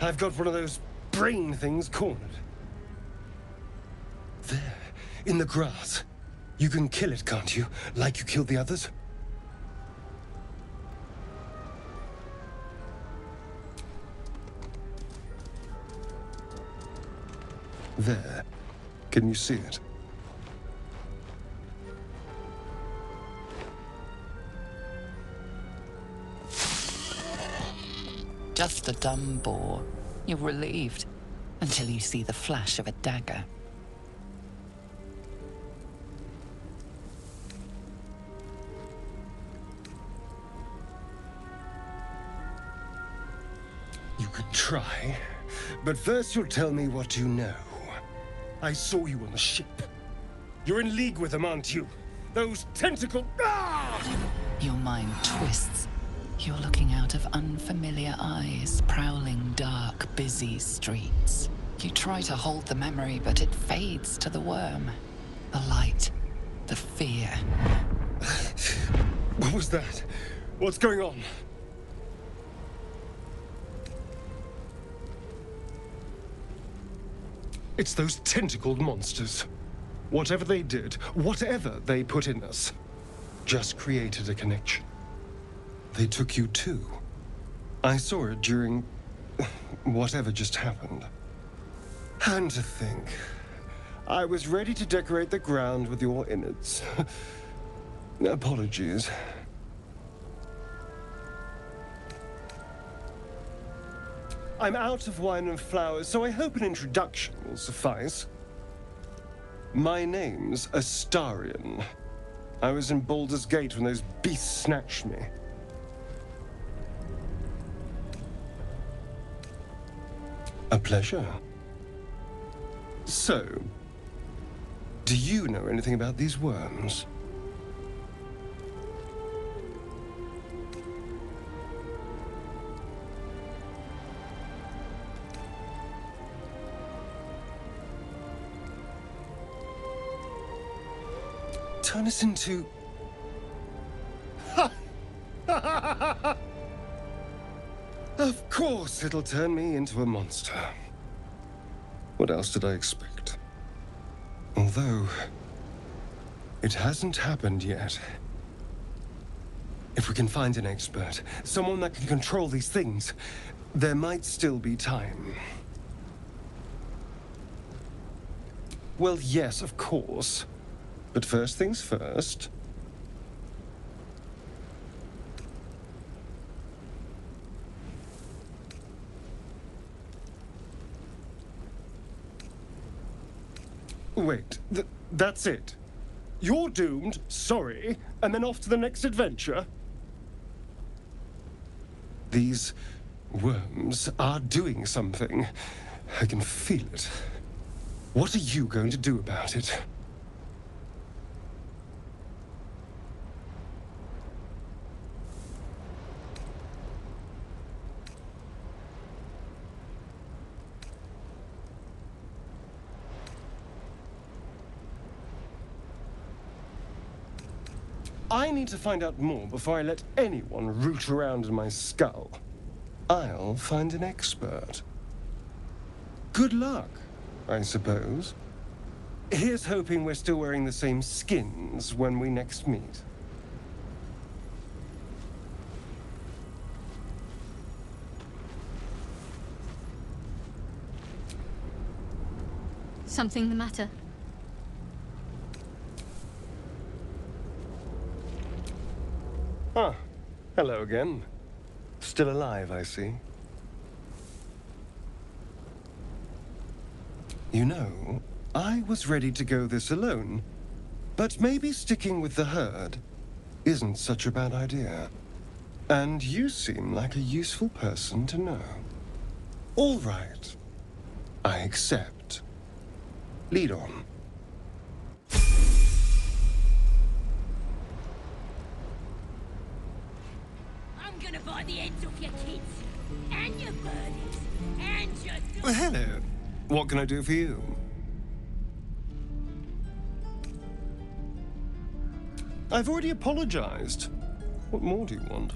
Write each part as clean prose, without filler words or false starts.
I've got one of those brain things cornered. There, in the grass. You can kill it, can't you? Like you killed the others? There. Can you see it? Just a dumb boar. You're relieved until you see the flash of a dagger. You could try, but first you'll tell me what you know. I saw you on the ship. You're in league with them, aren't you? Those tentacle... Ah! Your mind twists. You're looking out of unfamiliar eyes, prowling dark, busy streets. You try to hold the memory, but it fades to the worm. The light, the fear. What was that? What's going on? It's those tentacled monsters. Whatever they did, whatever they put in us, just created a connection. They took you too. I saw it during whatever just happened. And to think, I was ready to decorate the ground with your innards. Apologies. I'm out of wine and flowers, so I hope an introduction will suffice. My name's Astarion. I was in Baldur's Gate when those beasts snatched me. A pleasure. So, do you know anything about these worms? Turn us into... Of course it'll turn me into a monster. What else did I expect? Although, it hasn't happened yet. If we can find an expert, someone that can control these things, there might still be time. Well, yes, of course. But first things first. Wait, that's it? You're doomed, sorry, and then off to the next adventure? These worms are doing something. I can feel it. What are you going to do about it? I need to find out more before I let anyone root around in my skull. I'll find an expert. Good luck, I suppose. Here's hoping we're still wearing the same skins when we next meet. Something the matter? Ah, hello again. Still alive, I see. You know, I was ready to go this alone, but maybe sticking with the herd isn't such a bad idea. And you seem like a useful person to know. All right. I accept. Lead on. Buy the ends off your kids, and your birdies, and your... Well, hello. What can I do for you? I've already apologized. What more do you want?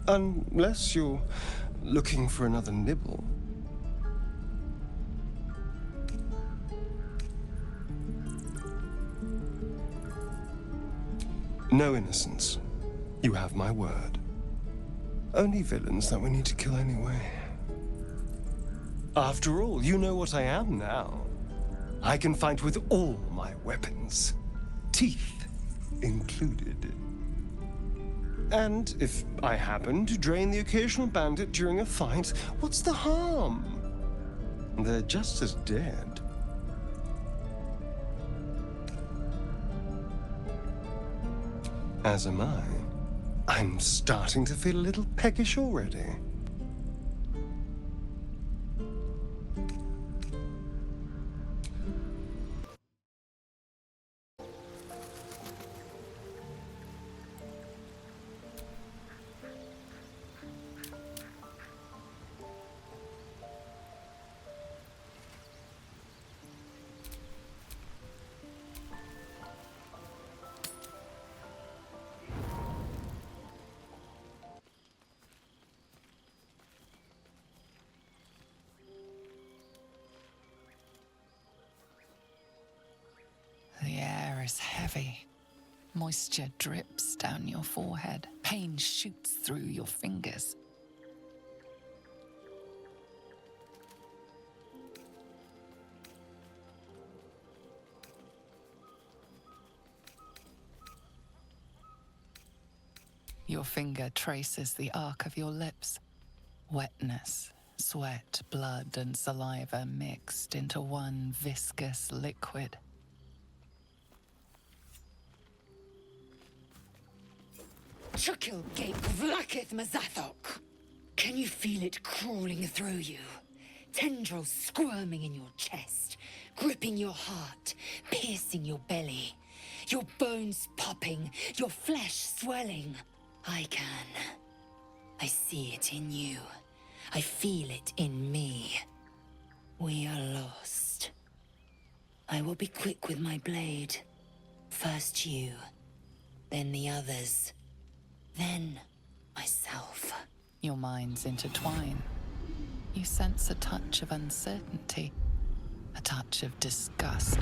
Unless you're looking for another nibble. No innocence. You have my word. Only villains that we need to kill anyway. After all, you know what I am now. I can fight with all my weapons, teeth included. And if I happen to drain the occasional bandit during a fight, what's the harm? They're just as dead. As am I. I'm starting to feel a little peckish already. The air is heavy. Moisture drips down your forehead. Pain shoots through your fingers. Your finger traces the arc of your lips. Wetness, sweat, blood, and saliva mixed into one viscous liquid. Chukil gape vlaketh Mazathok. Can you feel it crawling through you? Tendrils squirming in your chest, gripping your heart, piercing your belly. Your bones popping, your flesh swelling. I can. I see it in you. I feel it in me. We are lost. I will be quick with my blade. First you, then the others. Then, myself. Your minds intertwine. You sense a touch of uncertainty, a touch of disgust.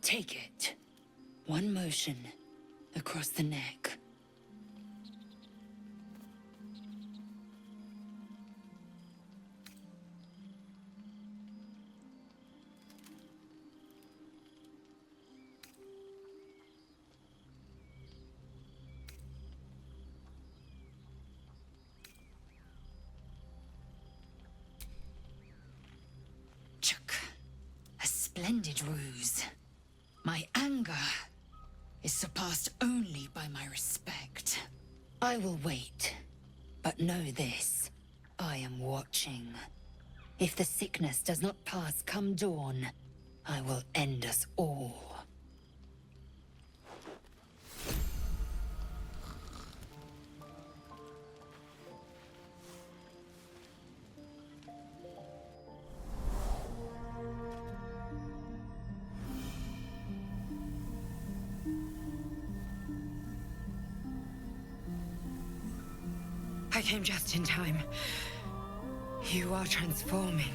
Take it. One motion across the neck. Chuk. A splendid ruse. My anger is surpassed only by my respect. I will wait, but know this. I am watching. If the sickness does not pass come dawn, I will end us all. I came just in time. You are transforming.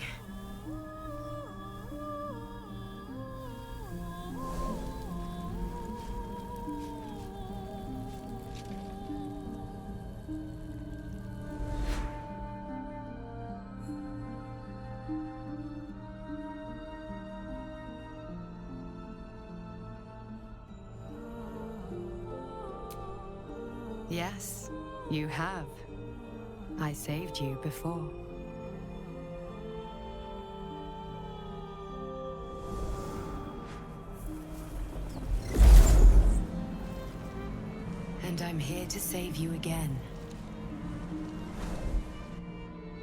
Yes, you have. I saved you before. And I'm here to save you again.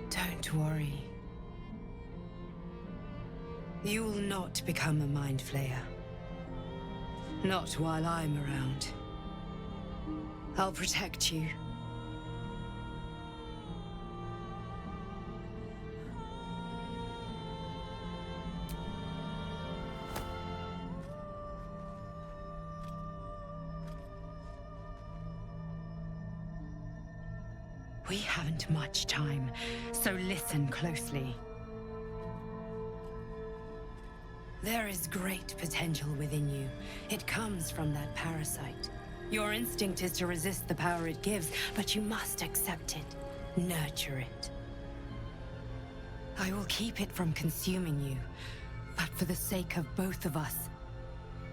Don't worry. You will not become a mind flayer. Not while I'm around. I'll protect you. We haven't much time, so listen closely. There is great potential within you. It comes from that parasite. Your instinct is to resist the power it gives, but you must accept it, nurture it. I will keep it from consuming you, but for the sake of both of us,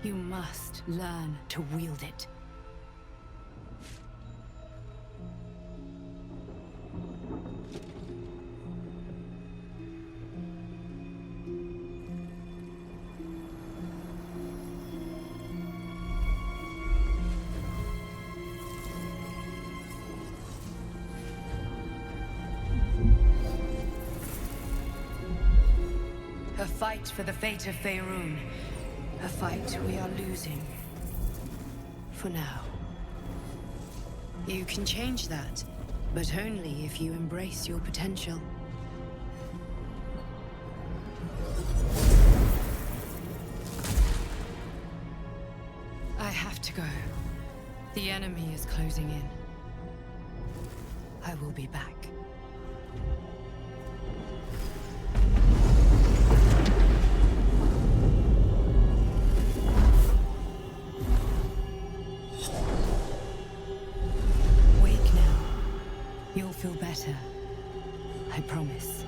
you must learn to wield it. A fight for the fate of Faerun. A fight we are losing. For now. You can change that, but only if you embrace your potential. I have to go. The enemy is closing in. I will be back. You'll feel better. I promise.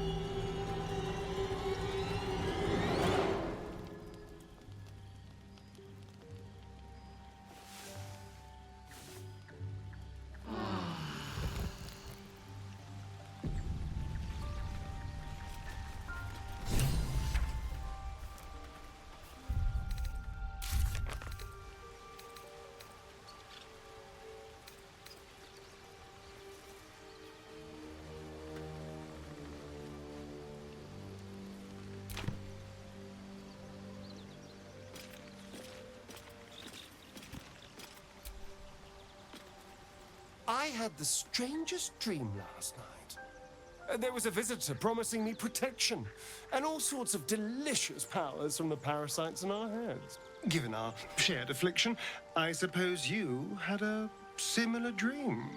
I had the strangest dream last night. There was a visitor promising me protection and all sorts of delicious powers from the parasites in our heads. Given our shared affliction, I suppose you had a similar dream.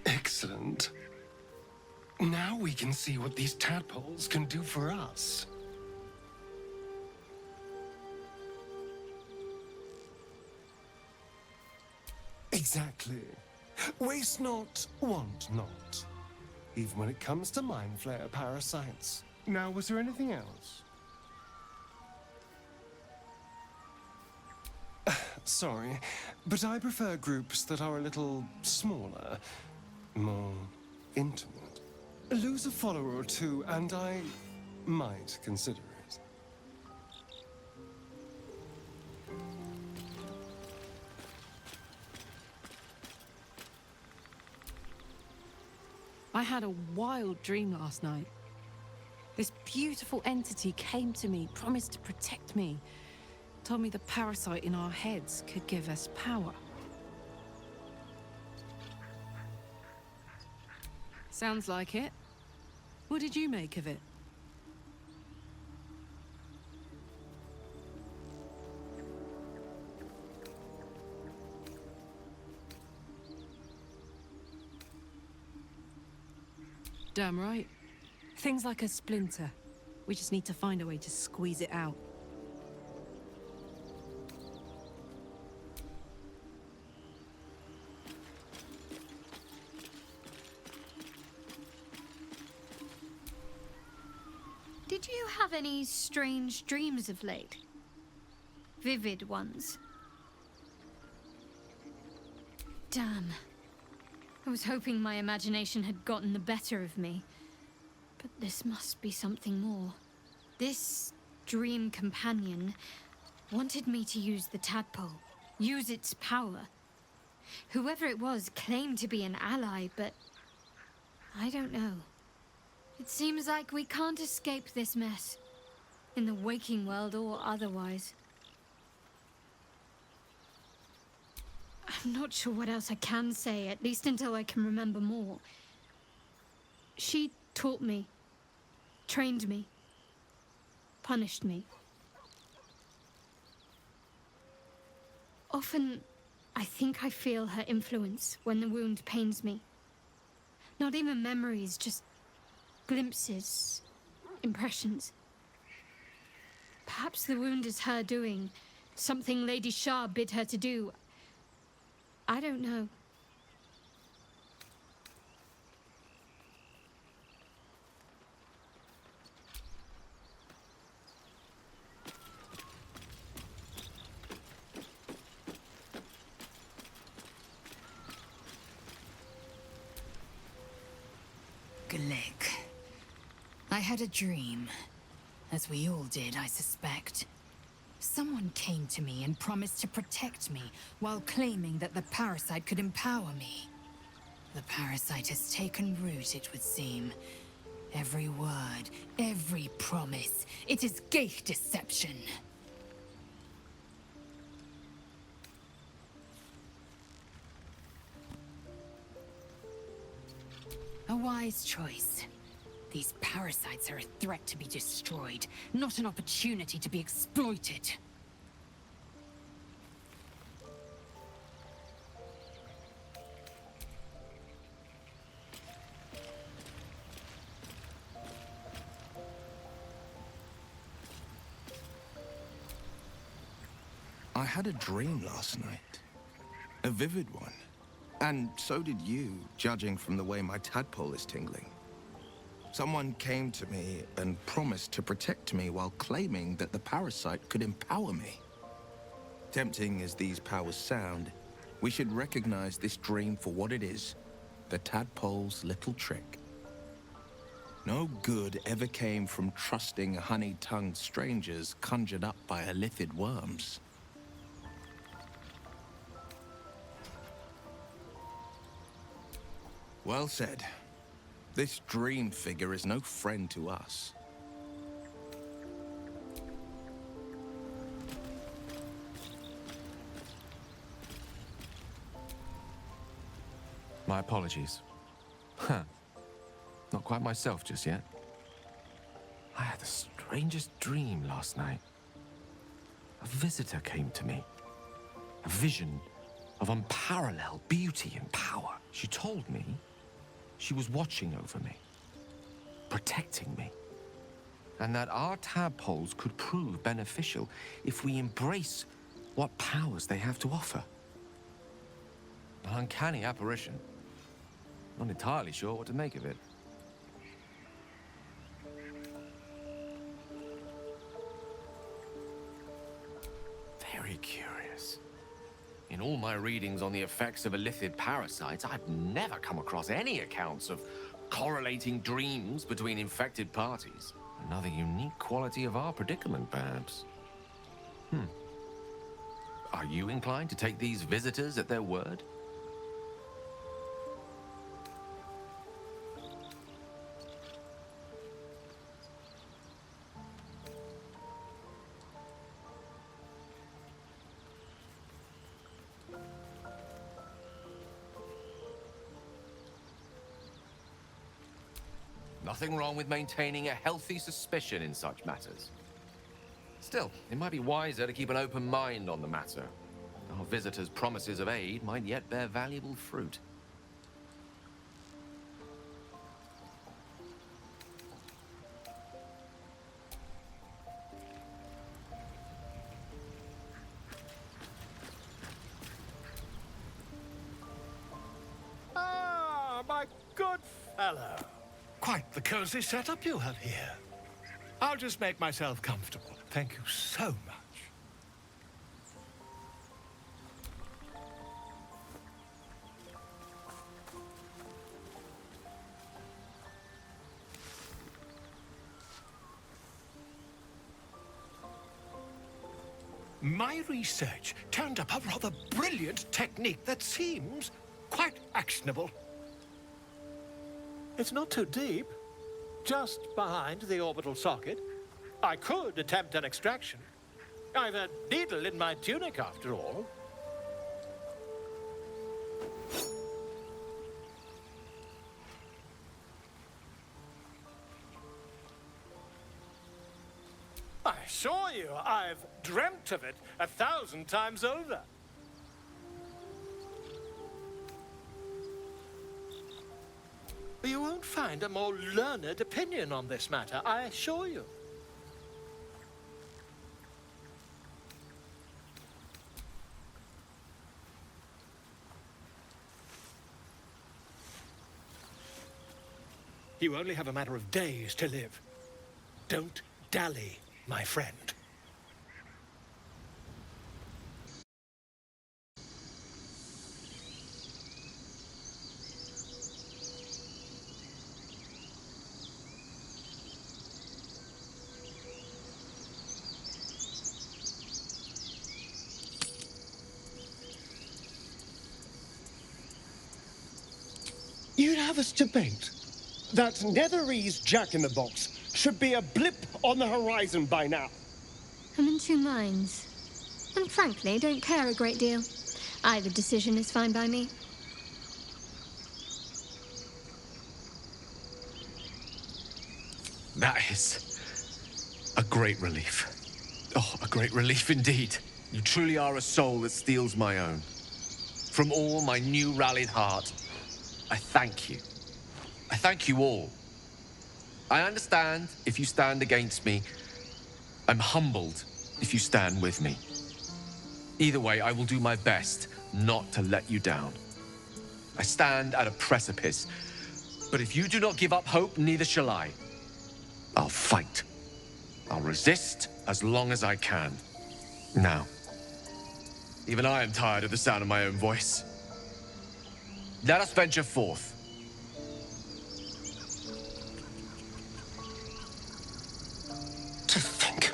Excellent. Now we can see what these tadpoles can do for us. Exactly. Waste not, want not. Even when it comes to mind flayer parasites. Now, was there anything else? Sorry, but I prefer groups that are a little smaller, more intimate. Lose a follower or two, and I might consider it. I had a wild dream last night. This beautiful entity came to me, promised to protect me, told me the parasite in our heads could give us power. Sounds like it. What did you make of it? Damn right. Things like a splinter. We just need to find a way to squeeze it out. Did you have any strange dreams of late? Vivid ones? Damn. I was hoping my imagination had gotten the better of me. But this must be something more. This dream companion wanted me to use the tadpole, use its power. Whoever it was claimed to be an ally, but I don't know. It seems like we can't escape this mess. In the waking world or otherwise. I'm not sure what else I can say, at least until I can remember more. She taught me, trained me, punished me. Often, I think I feel her influence when the wound pains me. Not even memories, just glimpses, impressions. Perhaps the wound is her doing, something Lady Shah bid her to do. I don't know. Glick. I had a dream. As we all did, I suspect. Someone came to me and promised to protect me, while claiming that the parasite could empower me. The parasite has taken root, it would seem. Every word, every promise, it is Geich deception. A wise choice. These parasites are a threat to be destroyed, not an opportunity to be exploited. I had a dream last night. A vivid one. And so did you, judging from the way my tadpole is tingling. Someone came to me and promised to protect me while claiming that the parasite could empower me. Tempting as these powers sound, we should recognize this dream for what it is, the tadpole's little trick. No good ever came from trusting honey-tongued strangers conjured up by elithid worms. Well said. This dream figure is no friend to us. My apologies. Huh. Not quite myself just yet. I had the strangest dream last night. A visitor came to me. A vision of unparalleled beauty and power. She told me she was watching over me, protecting me, and that our tadpoles could prove beneficial if we embrace what powers they have to offer. An uncanny apparition. Not entirely sure what to make of it. Very curious. In all my readings on the effects of elithid parasites, I've never come across any accounts of correlating dreams between infected parties. Another unique quality of our predicament, perhaps. Are you inclined to take these visitors at their word? Nothing wrong with maintaining a healthy suspicion in such matters. Still, it might be wiser to keep an open mind on the matter. Our visitors' promises of aid might yet bear valuable fruit. Ah, my good fellow. Quite the cozy setup you have here. I'll just make myself comfortable. Thank you so much. My research turned up a rather brilliant technique that seems quite actionable. It's not too deep. just behind the orbital socket. I could attempt an extraction. I've a needle in my tunic, after all. I assure you, I've dreamt of it 1,000 times over. You won't find a more learned opinion on this matter, I assure you. You only have a matter of days to live. Don't dally, my friend. You'd have us debate that Netherese Jack-in-the-Box should be a blip on the horizon by now. I'm in two minds. And frankly, don't care a great deal. Either decision is fine by me. That is a great relief. Oh, a great relief indeed. You truly are a soul that steals my own. From all my new rallied heart, I thank you. I thank you all. I understand if you stand against me. I'm humbled if you stand with me. Either way, I will do my best not to let you down. I stand at a precipice, but if you do not give up hope, neither shall I. I'll fight. I'll resist as long as I can. Now, even I am tired of the sound of my own voice. Let us venture forth. To think,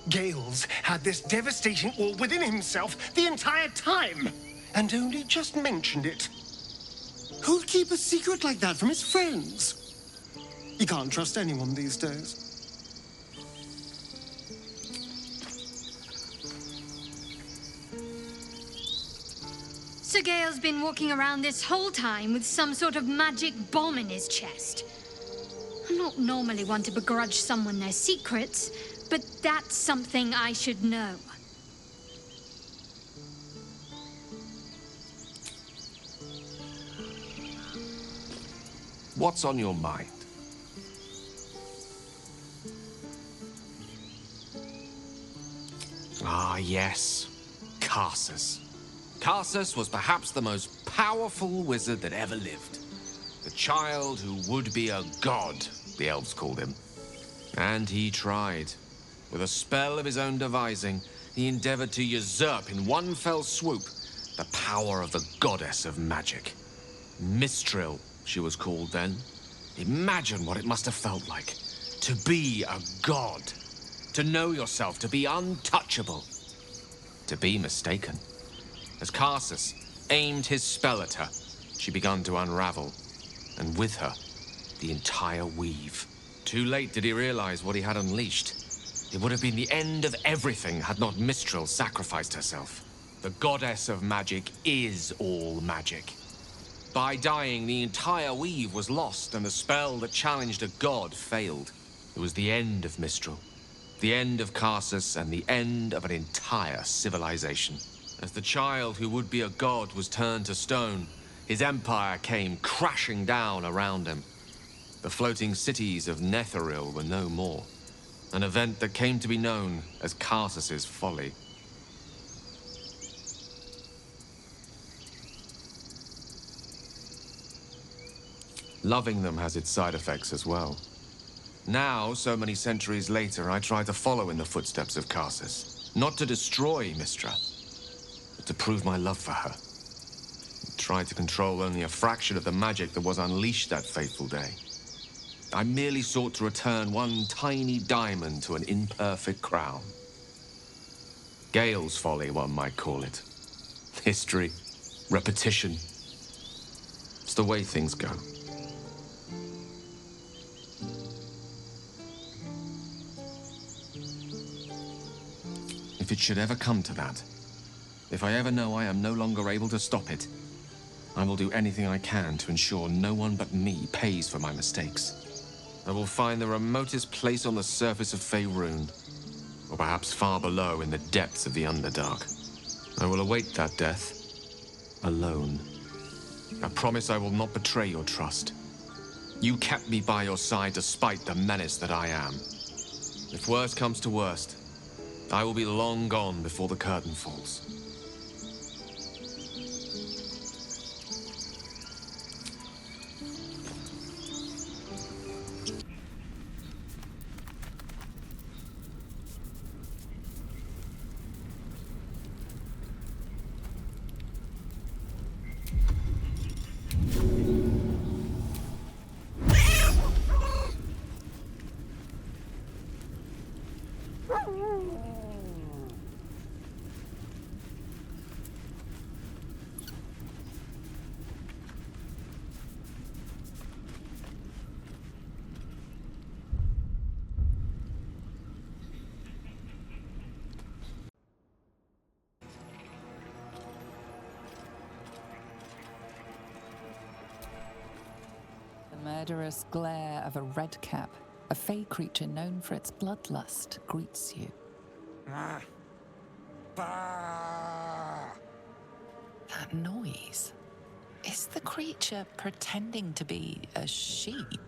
Gales had this devastating all within himself the entire time, and only just mentioned it. Who'd keep a secret like that from his friends? You can't trust anyone these days. Sir Gale's been walking around this whole time with some sort of magic bomb in his chest. I'm not normally one to begrudge someone their secrets, but that's something I should know. What's on your mind? Ah, yes. Karsus. Karsus was perhaps the most powerful wizard that ever lived. The child who would be a god, the elves called him. And he tried. With a spell of his own devising, he endeavored to usurp in one fell swoop the power of the goddess of magic. Mistral, she was called then. Imagine what it must have felt like. To be a god. To know yourself, to be untouchable. To be mistaken. As Karsus aimed his spell at her, she began to unravel, and with her, the entire weave. Too late did he realize what he had unleashed. It would have been the end of everything had not Mistral sacrificed herself. The goddess of magic is all magic. By dying, the entire weave was lost, and the spell that challenged a god failed. It was the end of Mistral, the end of Karsus, and the end of an entire civilization. As the child who would be a god was turned to stone, his empire came crashing down around him. The floating cities of Netheril were no more, an event that came to be known as Karsus's folly. Loving them has its side effects as well. Now, so many centuries later, I try to follow in the footsteps of Karsus. Not to destroy Mistra, but to prove my love for her. I tried to control only a fraction of the magic that was unleashed that fateful day. I merely sought to return one tiny diamond to an imperfect crown. Gale's folly, one might call it. History, repetition. It's the way things go. If it should ever come to that, if I ever know I am no longer able to stop it, I will do anything I can to ensure no one but me pays for my mistakes. I will find the remotest place on the surface of Faerun, or perhaps far below in the depths of the Underdark. I will await that death, alone. I promise I will not betray your trust. You kept me by your side despite the menace that I am. If worst comes to worst, I will be long gone before the curtain falls. The murderous glare of a redcap, a fey creature known for its bloodlust, greets you. That noise. Is the creature pretending to be a sheep?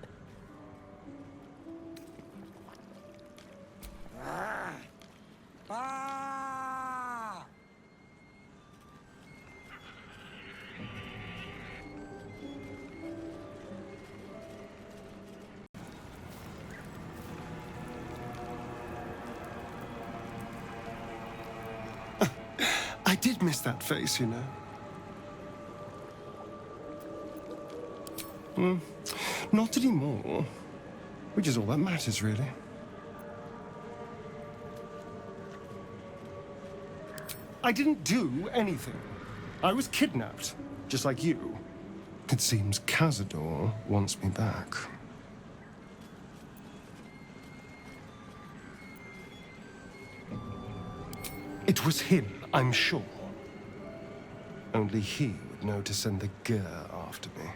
I did miss that face, you know. Not anymore. Which is all that matters, really. I didn't do anything. I was kidnapped, just like you. It seems Cazador wants me back. It was him, I'm sure. Only he would know to send the Gur after me.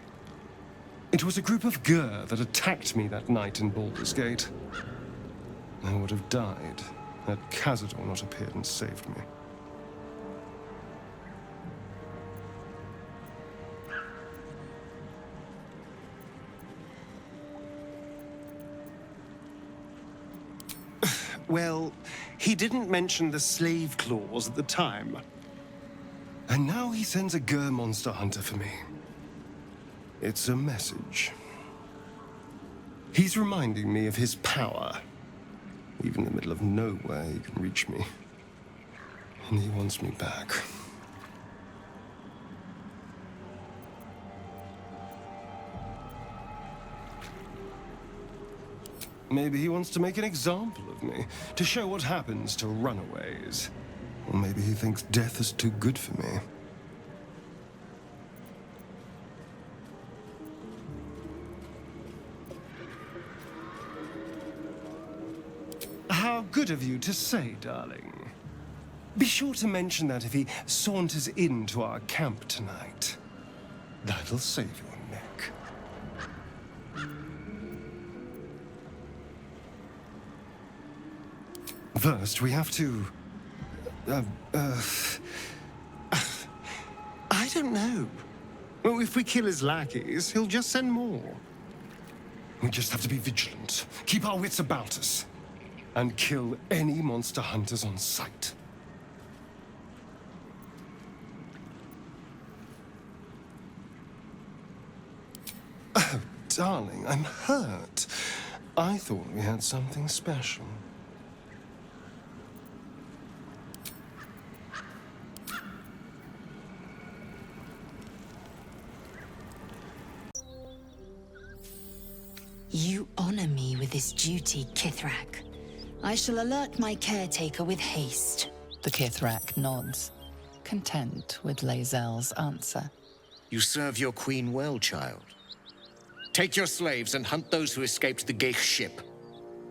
It was a group of Gur that attacked me that night in Baldur's Gate. I would have died had Cazador not appeared and saved me. Well, he didn't mention the slave clause at the time. And now he sends a Gur monster hunter for me. It's a message. He's reminding me of his power. Even in the middle of nowhere, he can reach me. And he wants me back. Maybe he wants to make an example of me, to show what happens to runaways. Or maybe he thinks death is too good for me. How good of you to say, darling. Be sure to mention that if he saunters into our camp tonight. That'll save your neck. First, we have to... I don't know. Well, if we kill his lackeys, he'll just send more. We just have to be vigilant, keep our wits about us, and kill any monster hunters on sight. Oh, darling, I'm hurt. I thought we had something special. You honor me with this duty, Kithrak. I shall alert my caretaker with haste. The Kithrak nods, content with Lae'zel's answer. You serve your queen well, child. Take your slaves and hunt those who escaped the Geich ship.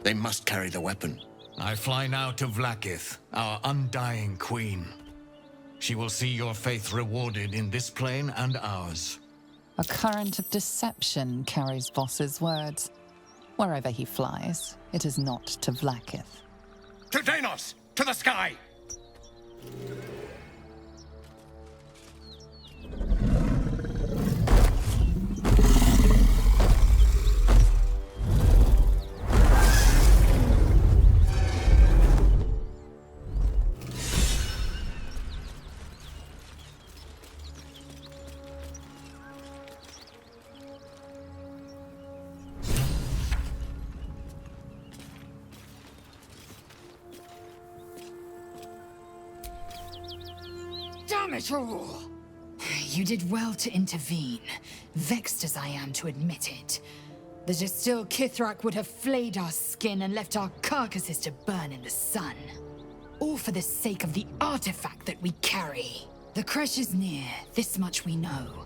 They must carry the weapon. I fly now to Vlaakith, our undying queen. She will see your faith rewarded in this plane and ours. A current of deception carries Voss's words. Wherever he flies, it is not to Vlaakith. To Danos! To the sky! Damn it all! You did well to intervene, vexed as I am to admit it. The distilled Kithrak would have flayed our skin and left our carcasses to burn in the sun. All for the sake of the artifact that we carry. The crash is near, this much we know.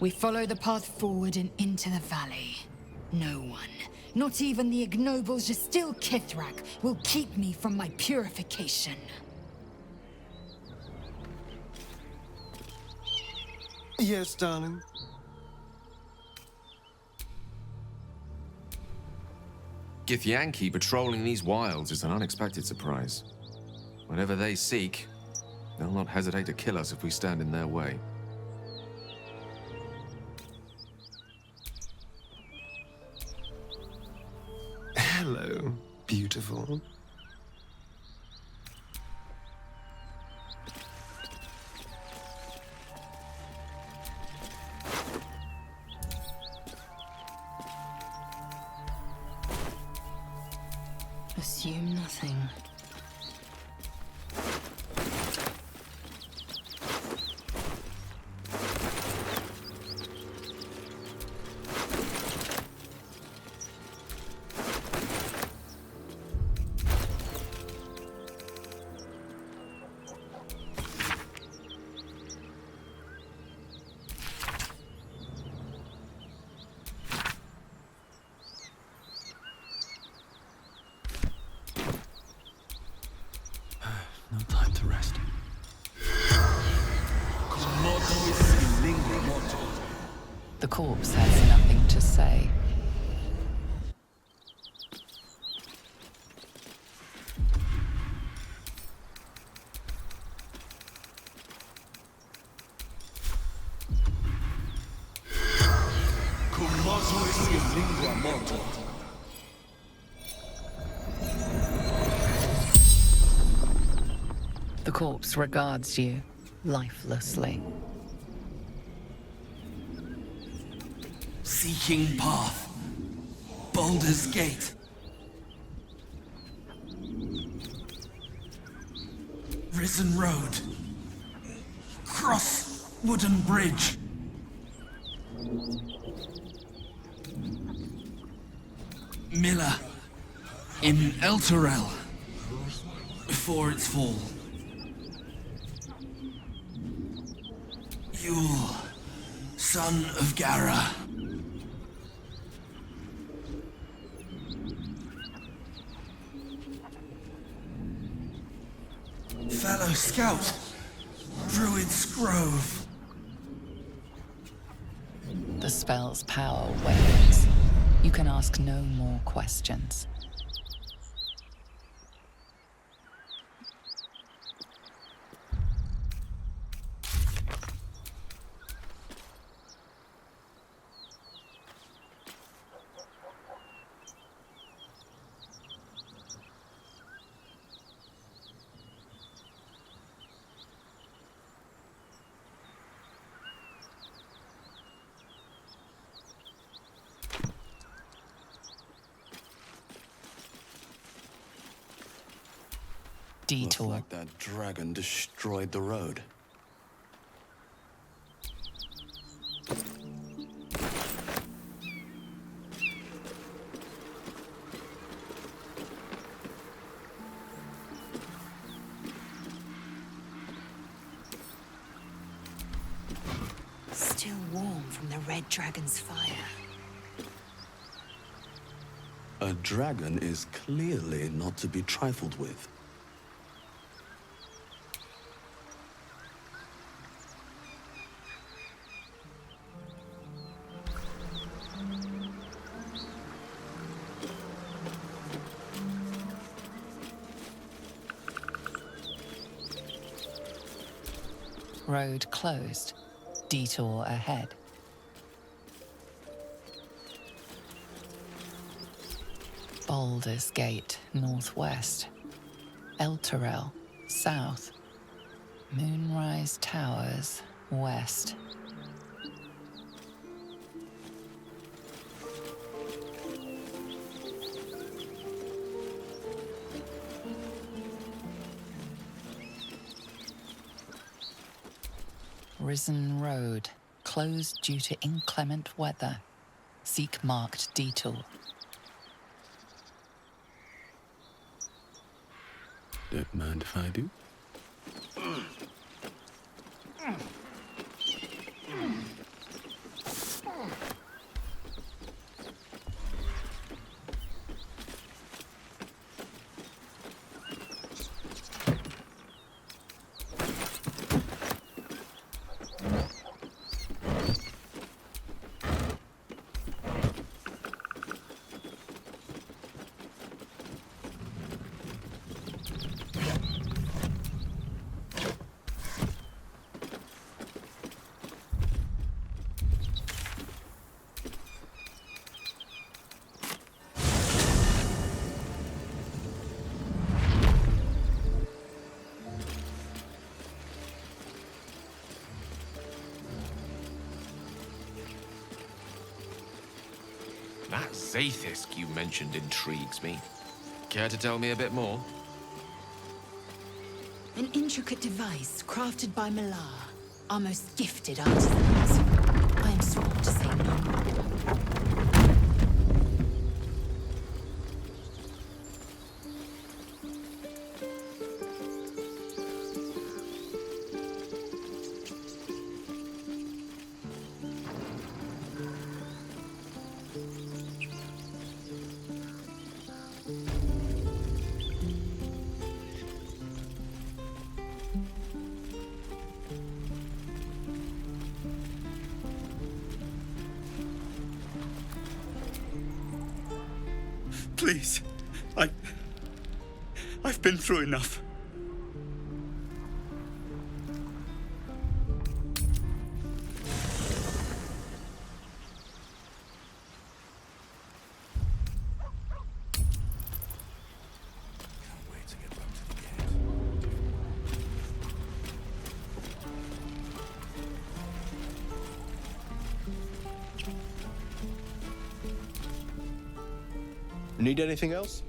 We follow the path forward and into the valley. No one, not even the ignoble distilled Kithrak, will keep me from my purification. Yes, darling. Githyanki patrolling these wilds is an unexpected surprise. Whatever they seek, they'll not hesitate to kill us if we stand in their way. Hello, beautiful. Assume nothing. No time to rest. The corpse has nothing to say. The corpse regards you lifelessly. Seeking path. Baldur's Gate. Risen Road. Cross Wooden Bridge. Miller. In Elturel. Before its fall. Yule, son of Gara. Fellow scout, Druid's Grove. The spell's power wanes. You can ask no more questions. Detour. Looks like that dragon destroyed the road. Still warm from the red dragon's fire. A dragon is clearly not to be trifled with. Road closed. Detour ahead. Baldur's Gate, northwest. Elturel, south. Moonrise Towers, west. Risen Road, closed due to inclement weather. Seek marked detour. Don't mind if I do. That Zaithisk you mentioned intrigues me. Care to tell me a bit more? An intricate device crafted by Malar, our most gifted artisans. I am sworn to say no more. Please. I've been through enough. Need anything else?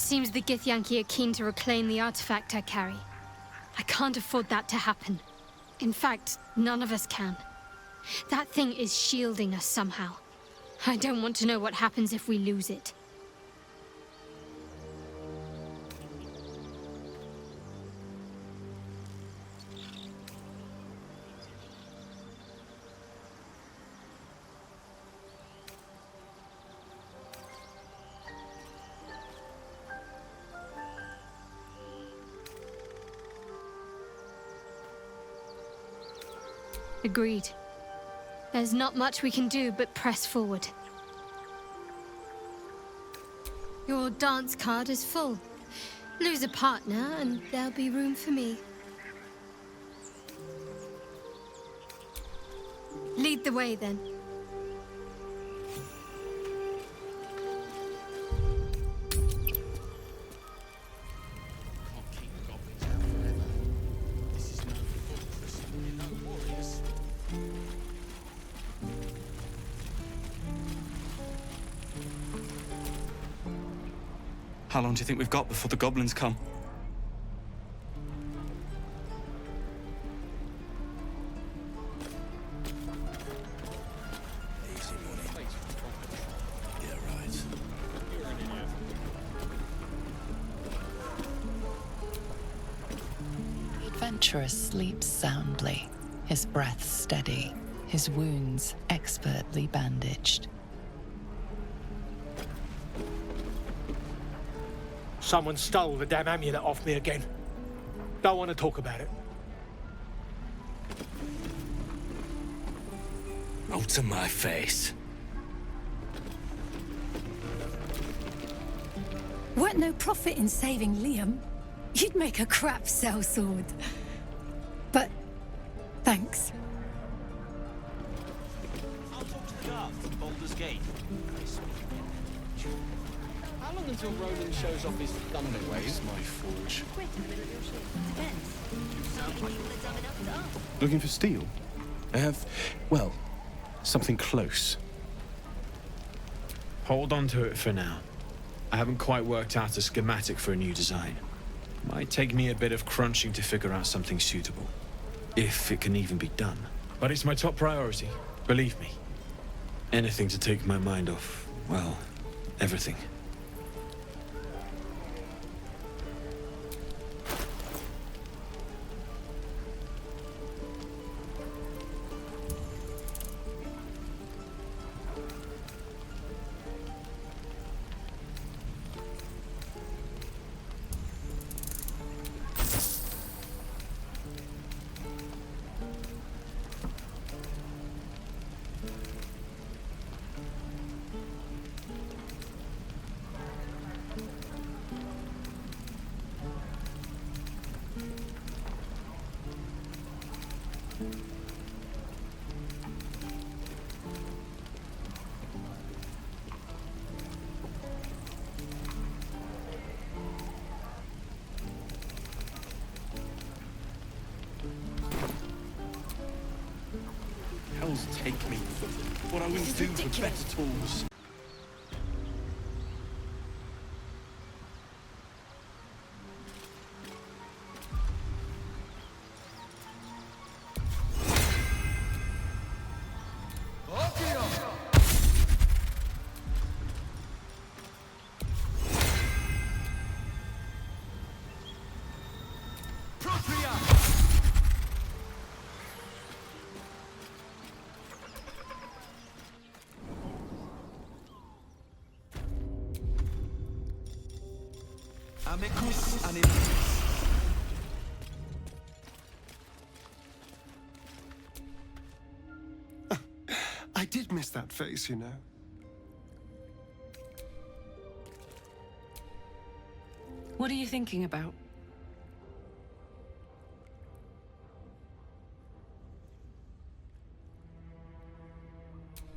Seems the Githyanki are keen to reclaim the artifact I carry. I can't afford that to happen. In fact, none of us can. That thing is shielding us somehow. I don't want to know what happens if we lose it. Agreed. There's not much we can do but press forward. Your dance card is full. Lose a partner and there'll be room for me. Lead the way then. How long do you think we've got before the goblins come? The adventurer sleeps soundly, his breath steady, his wounds expertly bandaged. Someone stole the damn amulet off me again. Don't want to talk about it. Oh, to my face. Weren't no profit in saving Liam. You'd make a crap sellsword. But thanks. I'll talk to the guard from Baldur's Gate. How long until Roland shows off his thunder ways? My forge. Quit in the middle of your shift. Depends. Some people are dumb enough to ask. Looking for steel? I have, well, something close. Hold on to it for now. I haven't quite worked out a schematic for a new design. Might take me a bit of crunching to figure out something suitable. If it can even be done. But it's my top priority, believe me. Anything to take my mind off, well, everything. Hells take me for what I wouldn't do for better tools. Amicus animus. I did miss that face, you know. What are you thinking about?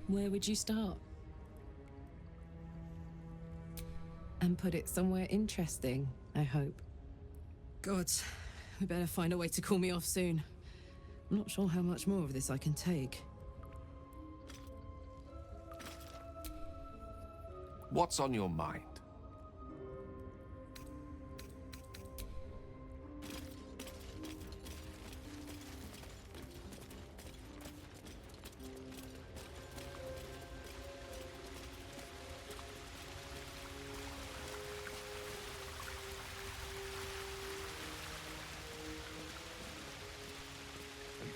Where would you start? And put it somewhere interesting, I hope. God, we better find a way to cool me off soon. I'm not sure how much more of this I can take. What's on your mind?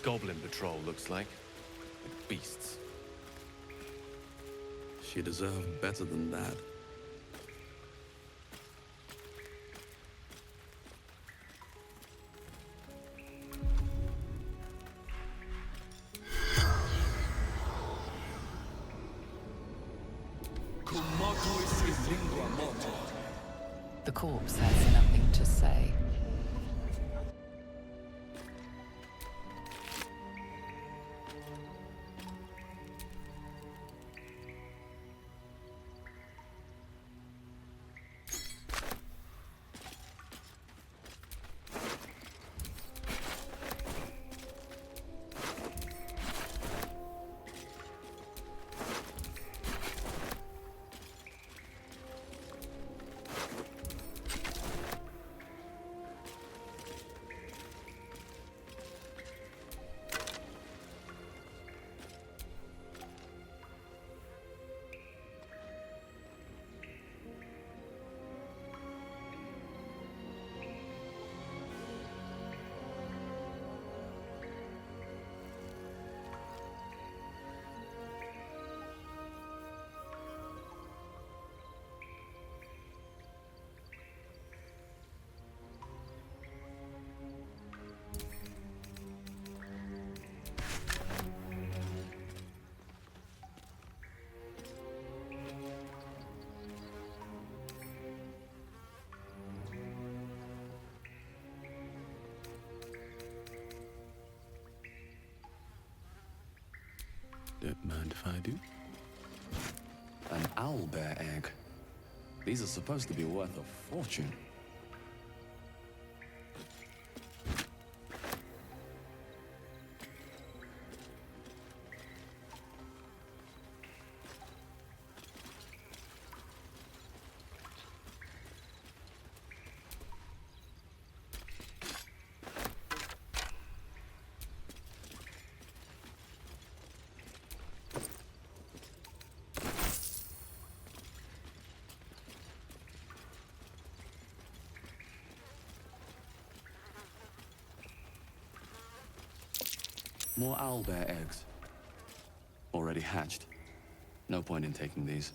goblin patrol looks like. Like beasts. She deserved better than that. The corpse has nothing to say. Don't mind if I do. An owlbear egg. These are supposed to be worth a fortune. More owlbear eggs. Already hatched. No point in taking these.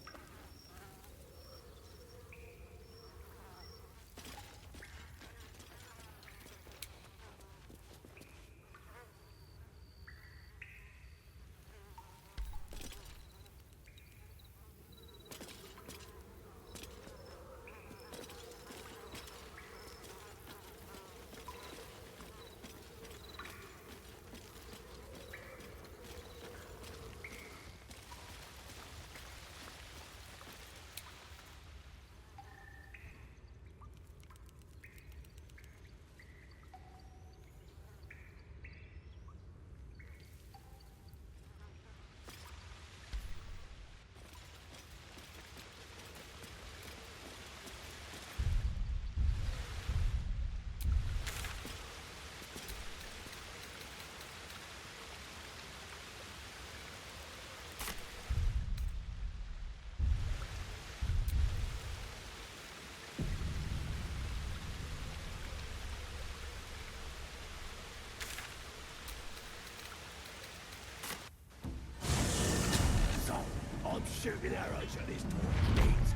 Shooting arrows at his poor knees.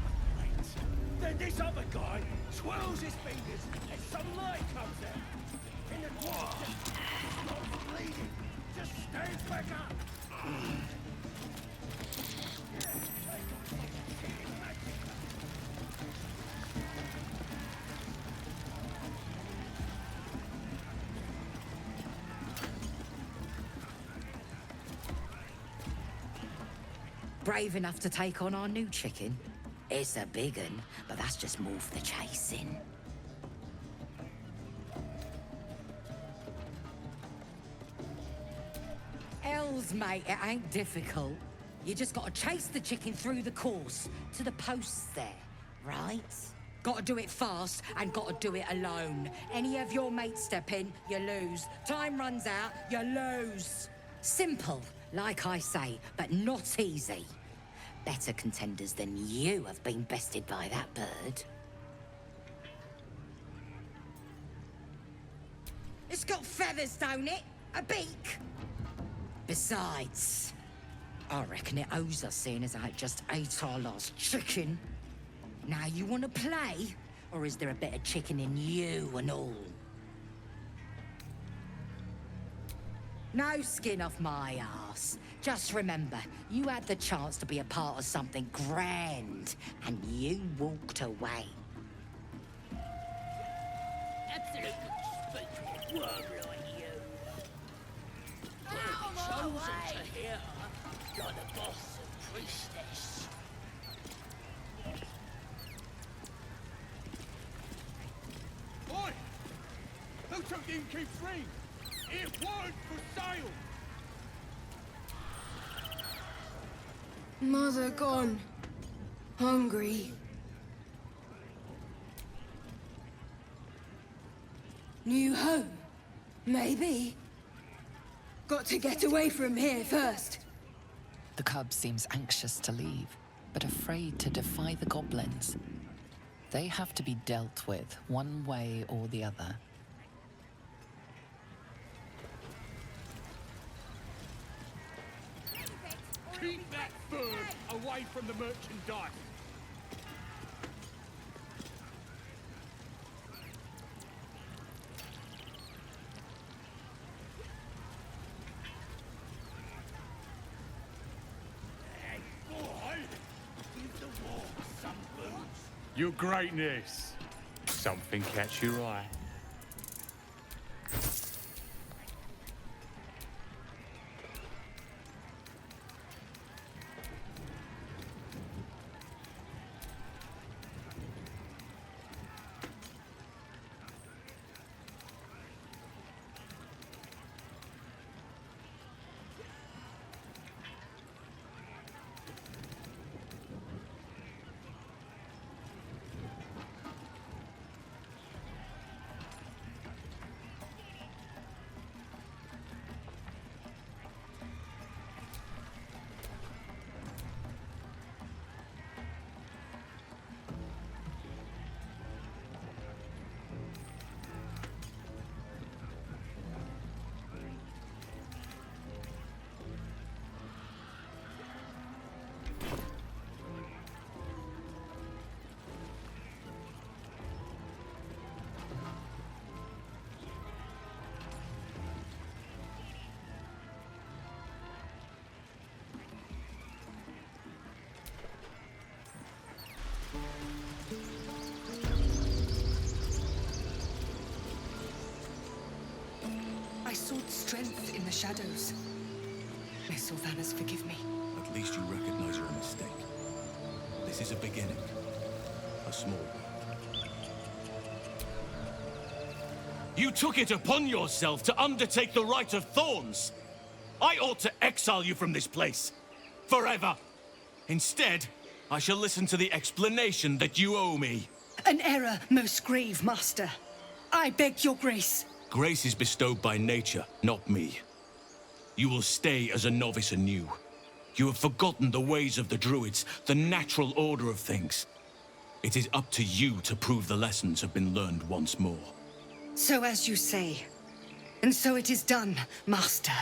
Then this other guy swirls his fingers and some light comes out. And the dwarf just stops bleeding. Just stands back up. Brave enough to take on our new chicken? It's a big un, but that's just more for the chasing. Hells, mate, it ain't difficult. You just gotta chase the chicken through the course to the posts there, right? Gotta do it fast and gotta do it alone. Any of your mates step in, you lose. Time runs out, you lose. Simple, like I say, but not easy. Better contenders than you have been bested by that bird. It's got feathers, don't it? A beak? Besides, I reckon it owes us seeing as I just ate our last chicken. Now you want to play? Or is there a bit of chicken in you and all? No skin off my ass. Just remember, you had the chance to be a part of something grand, and you walked away. Absolutely stupid worm like you. Chosen to hear her, like the boss and priestess. Oi! Who took the innkeep's ring? It weren't for sale! Mother gone. Hungry. New home? Maybe. Got to get away from here first. The cub seems anxious to leave, but afraid to defy the goblins. They have to be dealt with one way or the other. Keep that bird away from the merchandise! Hey, boy! Give the war some boots! Your greatness! Something catch your eye. I sought strength in the shadows. May Sylvanas forgive me. At least you recognize your mistake. This is a beginning. A small one. You took it upon yourself to undertake the Rite of Thorns. I ought to exile you from this place. Forever. Instead, I shall listen to the explanation that you owe me. An error, most grave master. I beg your grace. Grace is bestowed by nature, not me. You will stay as a novice anew. You have forgotten the ways of the druids, the natural order of things. It is up to you to prove the lessons have been learned once more. So as you say. And so it is done, master.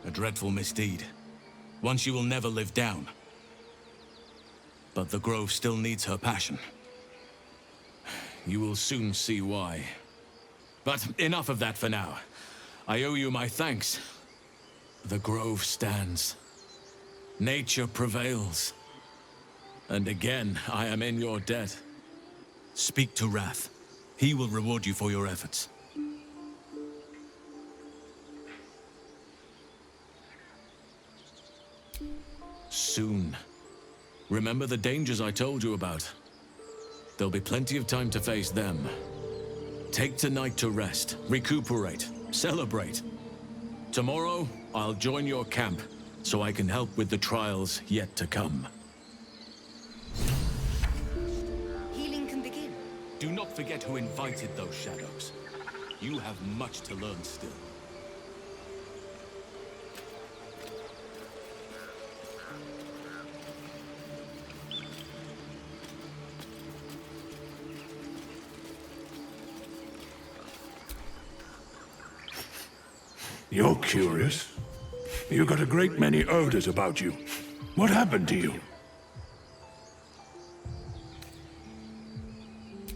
A dreadful misdeed. One she will never live down. But the Grove still needs her passion. You will soon see why. But enough of that for now. I owe you my thanks. The Grove stands. Nature prevails. And again, I am in your debt. Speak to Wrath. He will reward you for your efforts. Soon. Remember the dangers I told you about. There'll be plenty of time to face them. Take tonight to rest, recuperate, celebrate. Tomorrow, I'll join your camp, so I can help with the trials yet to come. Healing can begin. Do not forget who invited those shadows. You have much to learn still. You're curious. You got a great many odors about you. What happened to you?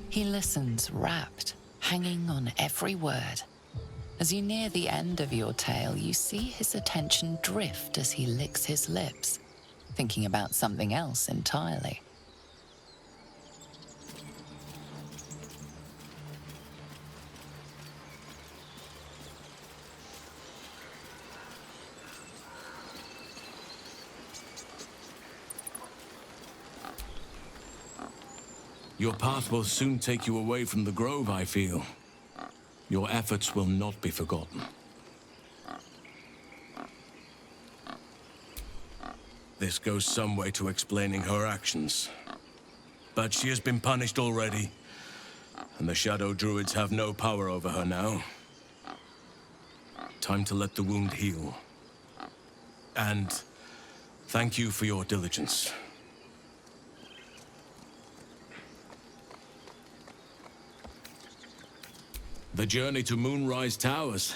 He listens, rapt, hanging on every word. As you near the end of your tale, you see his attention drift as he licks his lips, thinking about something else entirely. Your path will soon take you away from the grove, I feel. Your efforts will not be forgotten. This goes some way to explaining her actions. But she has been punished already, and the Shadow Druids have no power over her now. Time to let the wound heal. And thank you for your diligence. The journey to Moonrise Towers,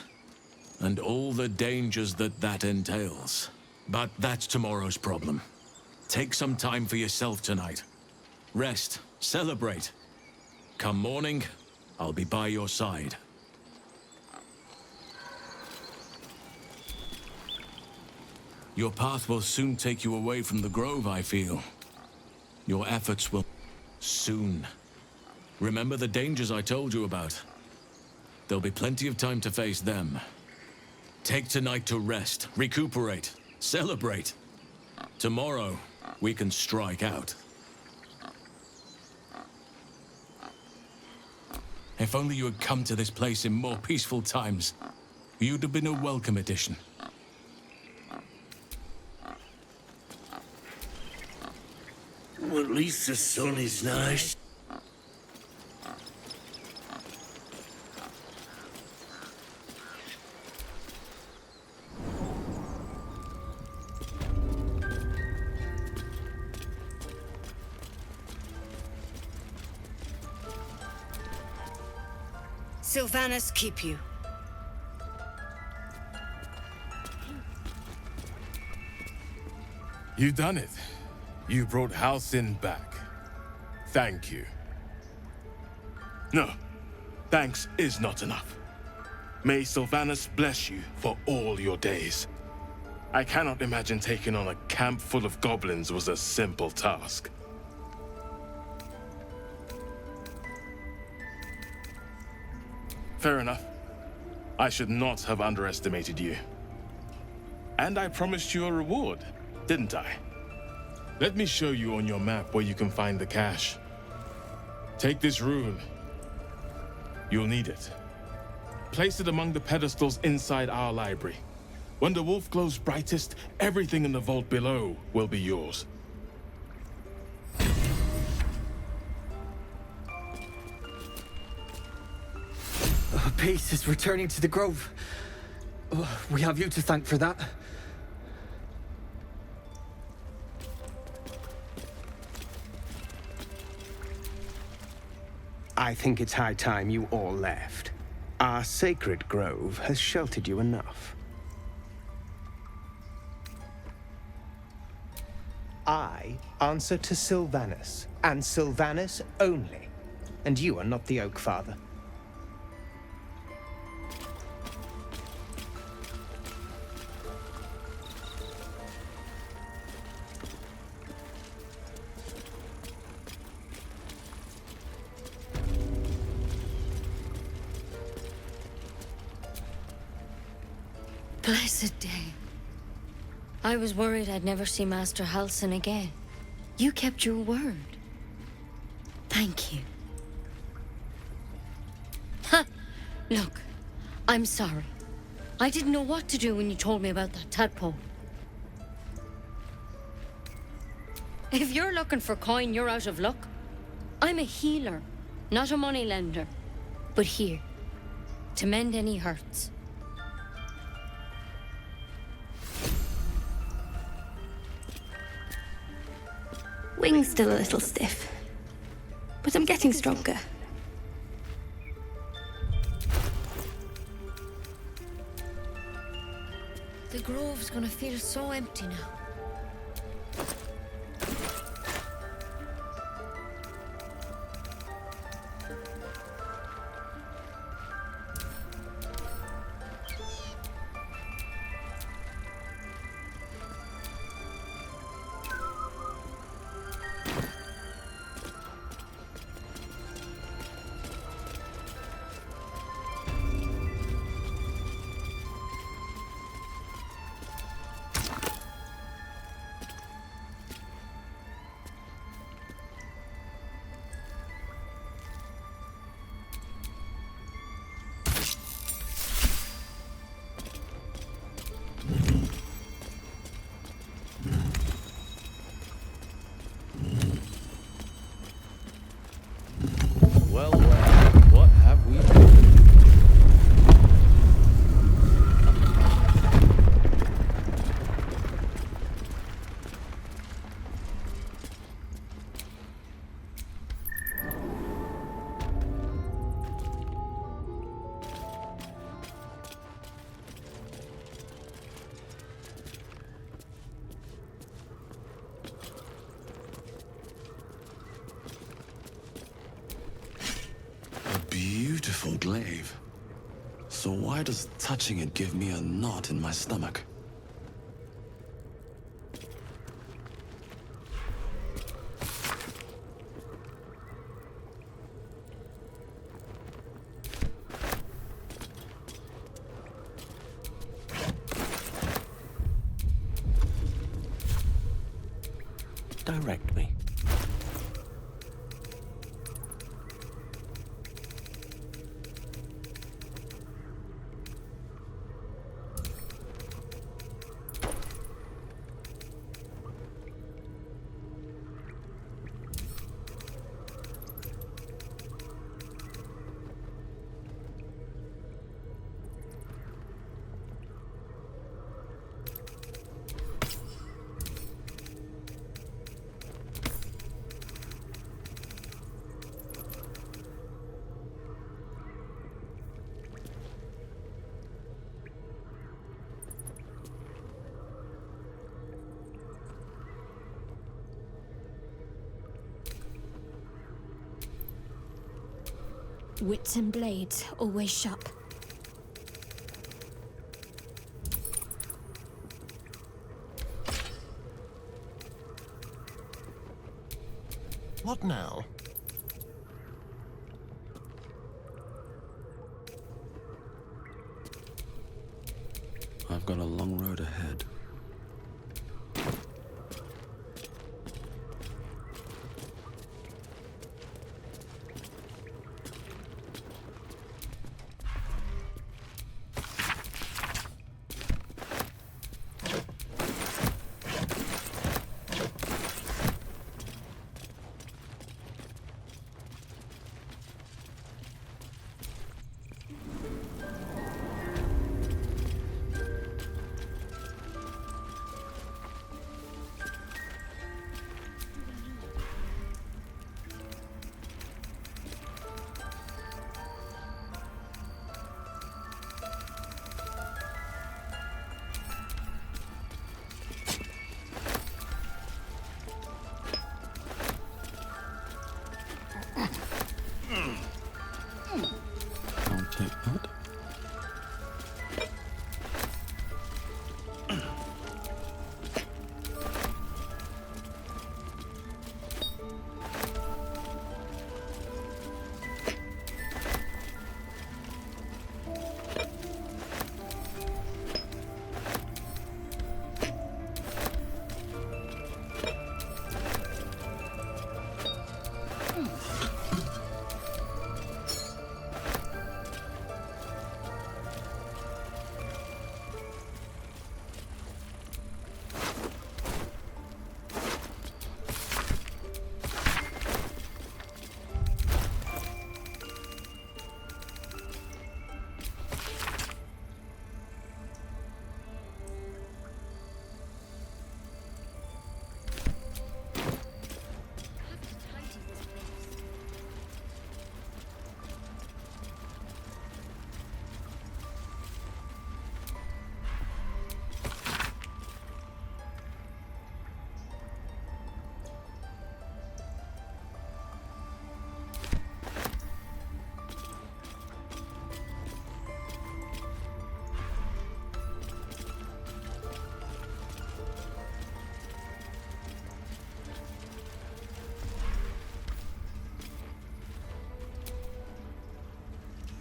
and all the dangers that entails. But that's tomorrow's problem. Take some time for yourself tonight. Rest, celebrate. Come morning, I'll be by your side. Your path will soon take you away from the grove, I feel. Your efforts will... soon. Remember the dangers I told you about. There'll be plenty of time to face them. Take tonight to rest, recuperate, celebrate. Tomorrow, we can strike out. If only you had come to this place in more peaceful times, you'd have been a welcome addition. Well, at least the sun is nice. Sylvanas keep you. You done it. You brought Halcyon back. Thank you. No, thanks is not enough. May Sylvanas bless you for all your days. I cannot imagine taking on a camp full of goblins was a simple task. Fair enough. I should not have underestimated you. And I promised you a reward, didn't I? Let me show you on your map where you can find the cache. Take this rune. You'll need it. Place it among the pedestals inside our library. When the wolf glows brightest, everything in the vault below will be yours. Peace is returning to the grove. We have you to thank for that. I think it's high time you all left. Our sacred grove has sheltered you enough. I answer to Sylvanas, and Sylvanas only. And you are not the Oak Father. Blessed day. I was worried I'd never see Master Halcyon again. You kept your word. Thank you. Ha! Look, I'm sorry. I didn't know what to do when you told me about that tadpole. If you're looking for coin, you're out of luck. I'm a healer, not a moneylender. But here, to mend any hurts. Wing's still a little stiff, but I'm getting stronger. The grove's gonna feel so empty now. Well, what have we done? Beautiful glaive. So why does touching it give me a knot in my stomach? Direct me. Wits and blades, always sharp. What now? I've got a long road ahead.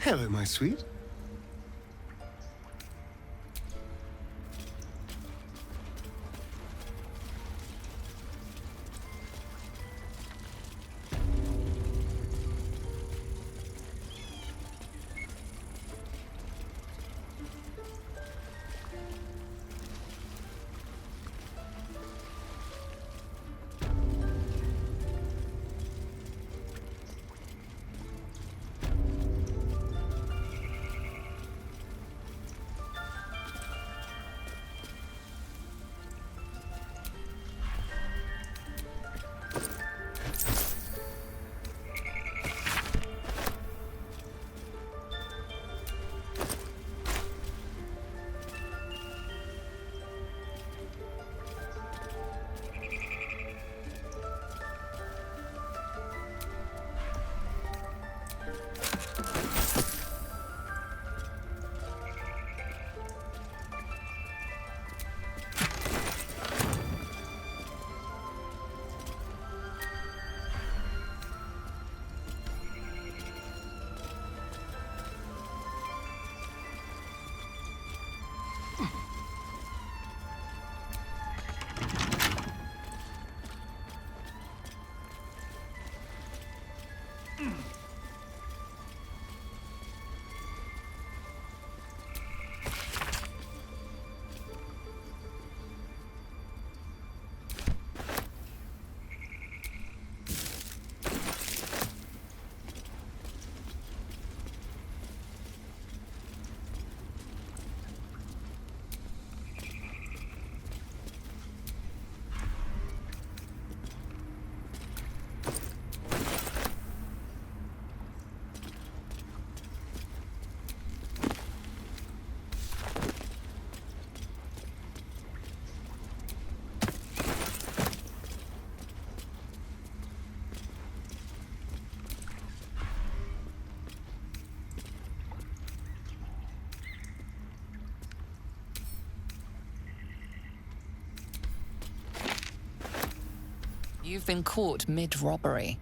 Hello, my sweet. You've been caught mid-robbery.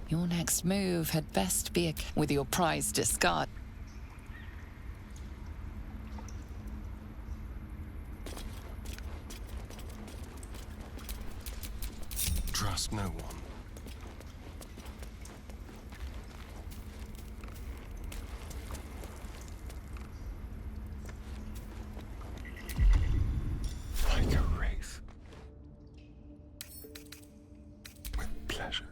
Your next move had best be with your prize discard. Trust no one. Like a wraith. With pleasure.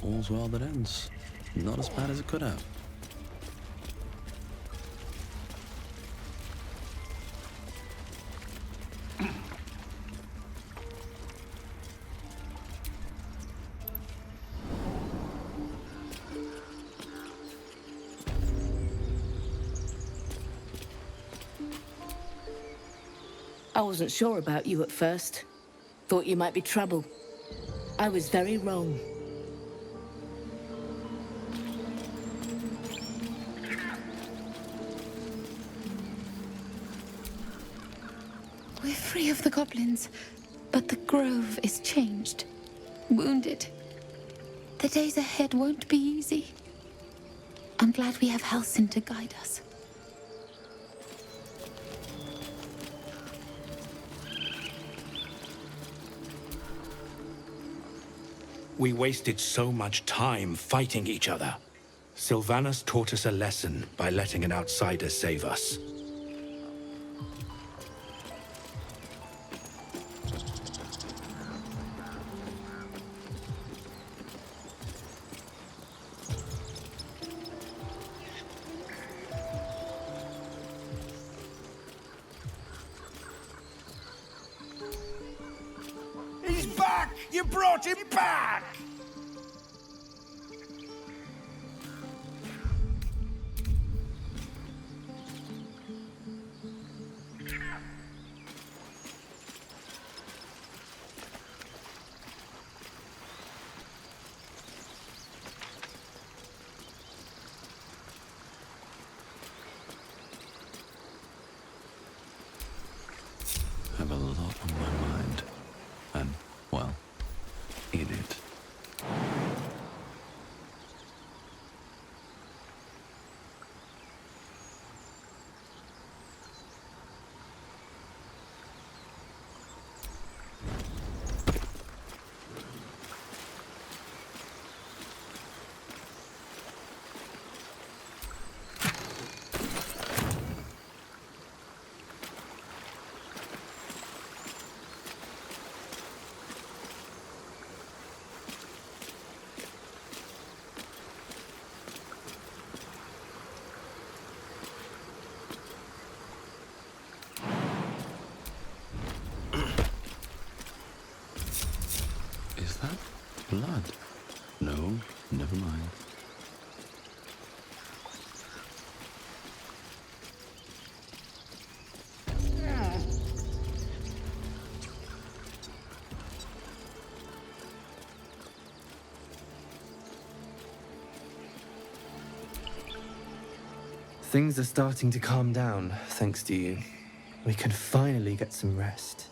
All's well that ends. Not as bad as it could have. I wasn't sure about you at first. Thought you might be trouble. I was very wrong. We're free of the goblins, but the grove is changed. Wounded. The days ahead won't be easy. I'm glad we have Halsin to guide us. We wasted so much time fighting each other. Sylvanas taught us a lesson by letting an outsider save us. He's back! You brought him back! I have a lot on my mind. And, well, in it. Is that blood? No, never mind. Things are starting to calm down, thanks to you. We can finally get some rest.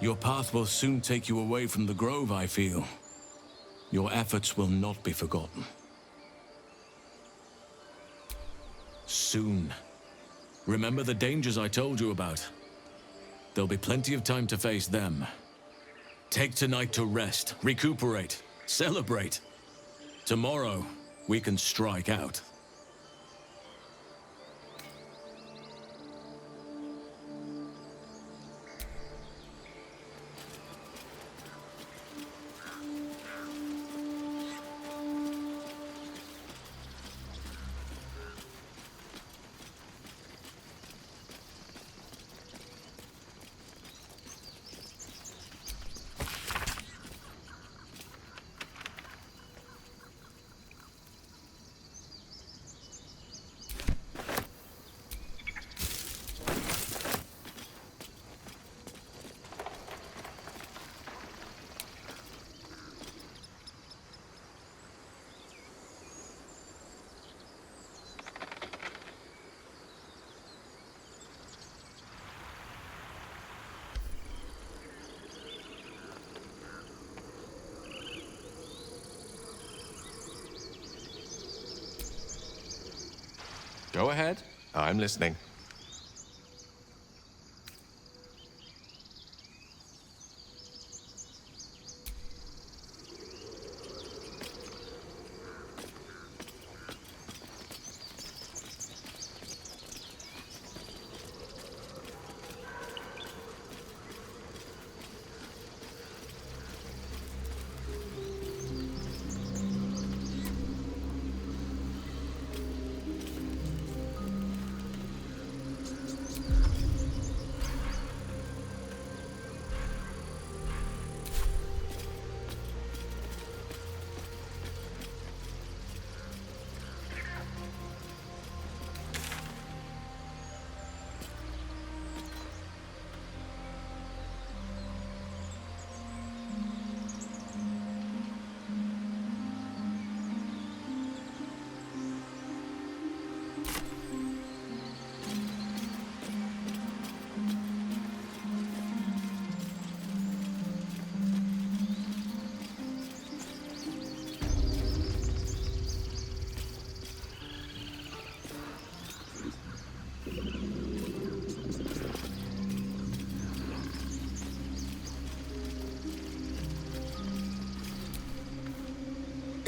Your path will soon take you away from the grove, I feel. Your efforts will not be forgotten. Soon. Remember the dangers I told you about. There'll be plenty of time to face them. Take tonight to rest, recuperate, celebrate. Tomorrow, we can strike out. Go ahead. I'm listening.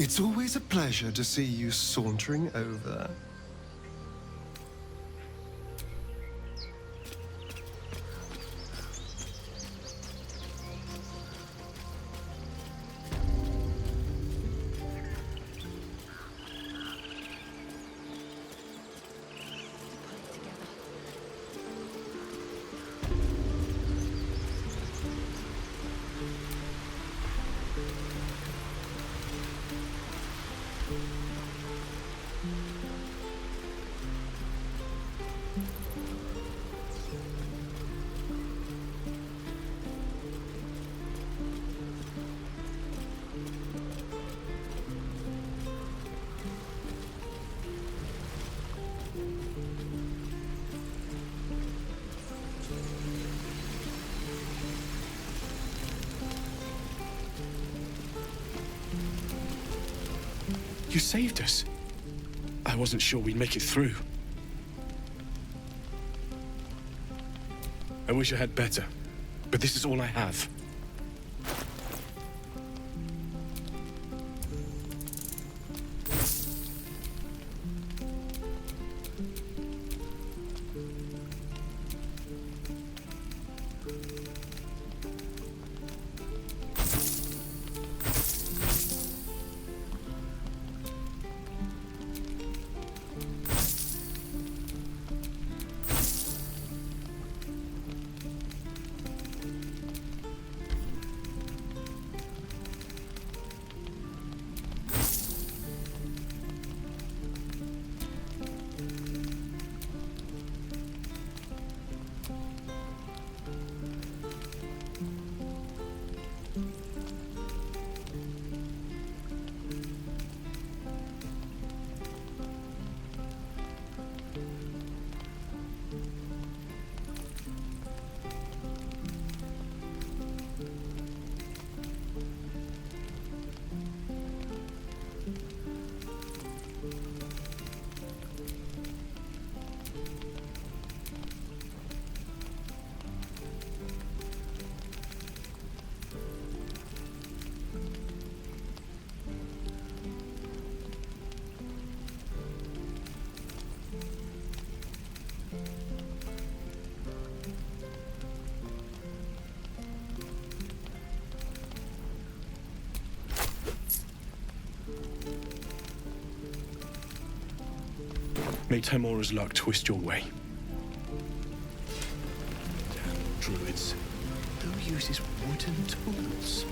It's always a pleasure to see you sauntering over. You saved us. I wasn't sure we'd make it through. I wish I had better, but this is all I have. May Timora's luck twist your way. Damn druids. Who uses wooden tools?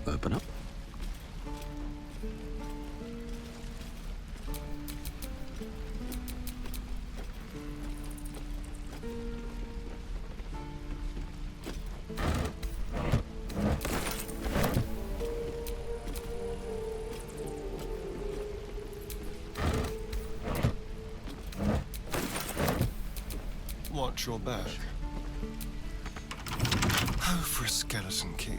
Open up. Watch your back. Oh, for a skeleton key.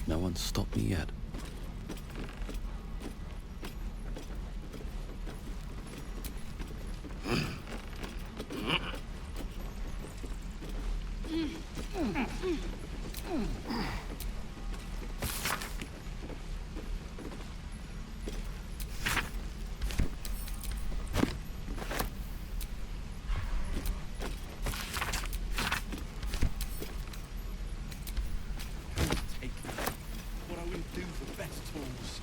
No one's stopped me yet. What I wouldn't do for better tools.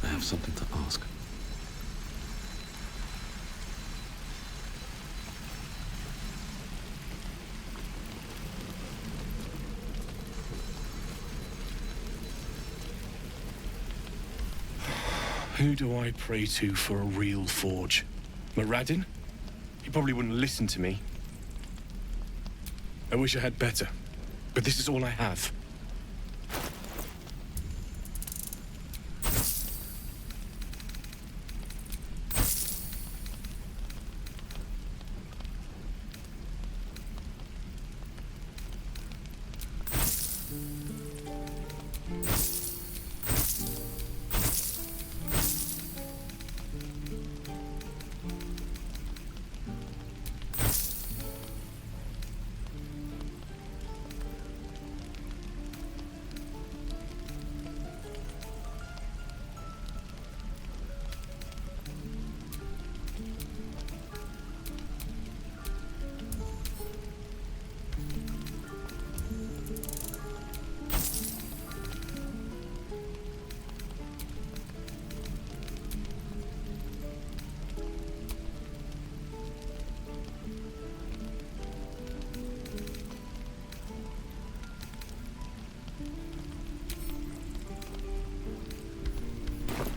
I have something to ask. Who do I pray to for a real forge? Moradin? He probably wouldn't listen to me. I wish I had better, but this is all I have.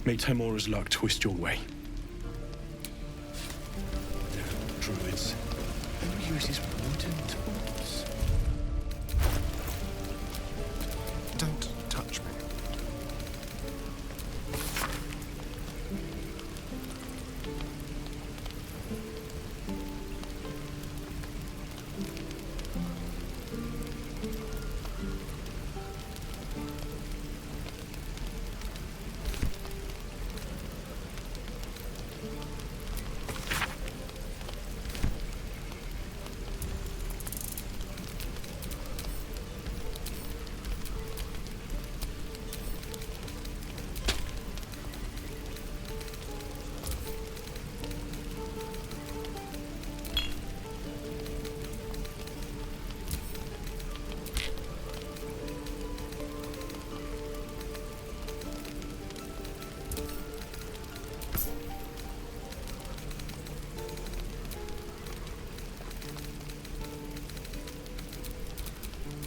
May Temora's luck twist your way. Damn druids. Who uses wooden tools? Don't touch me.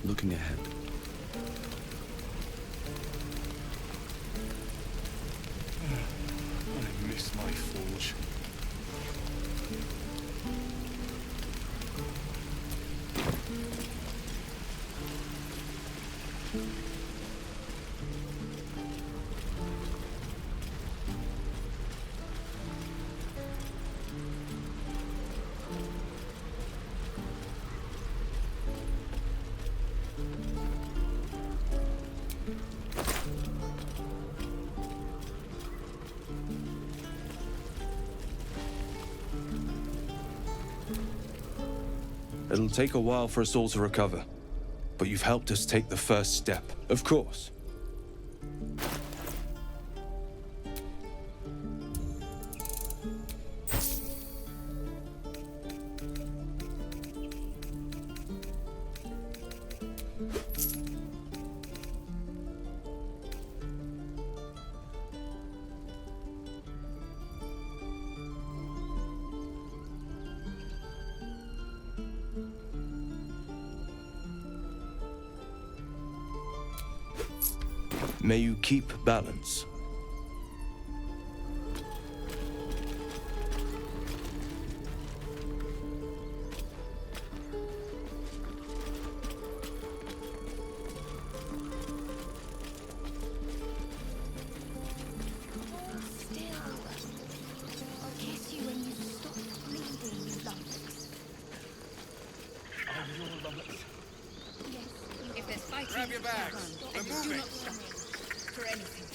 Looking ahead. I miss my forge. It'll take a while for us all to recover, but you've helped us take the first step, of course. May you keep balance. If there's fighting, Grab your bags. We're do moving. not stop for anything.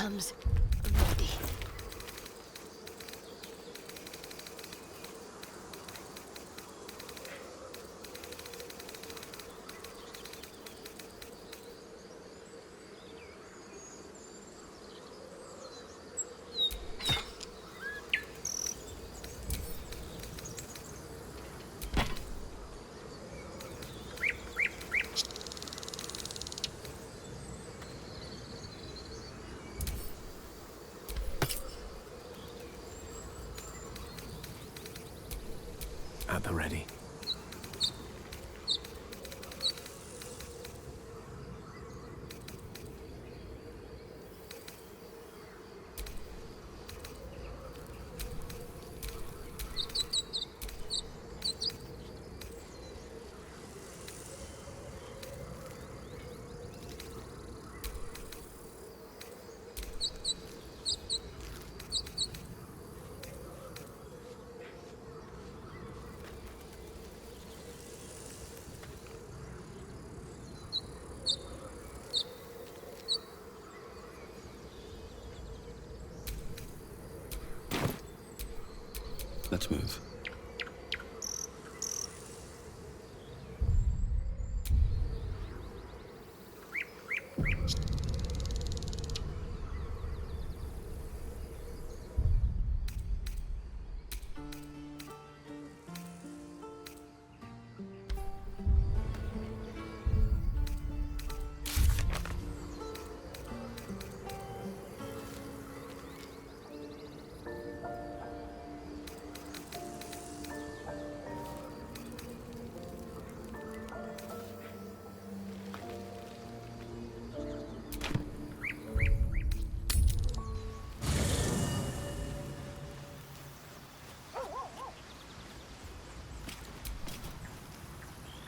comes, I'm ready. At the ready. Let's move.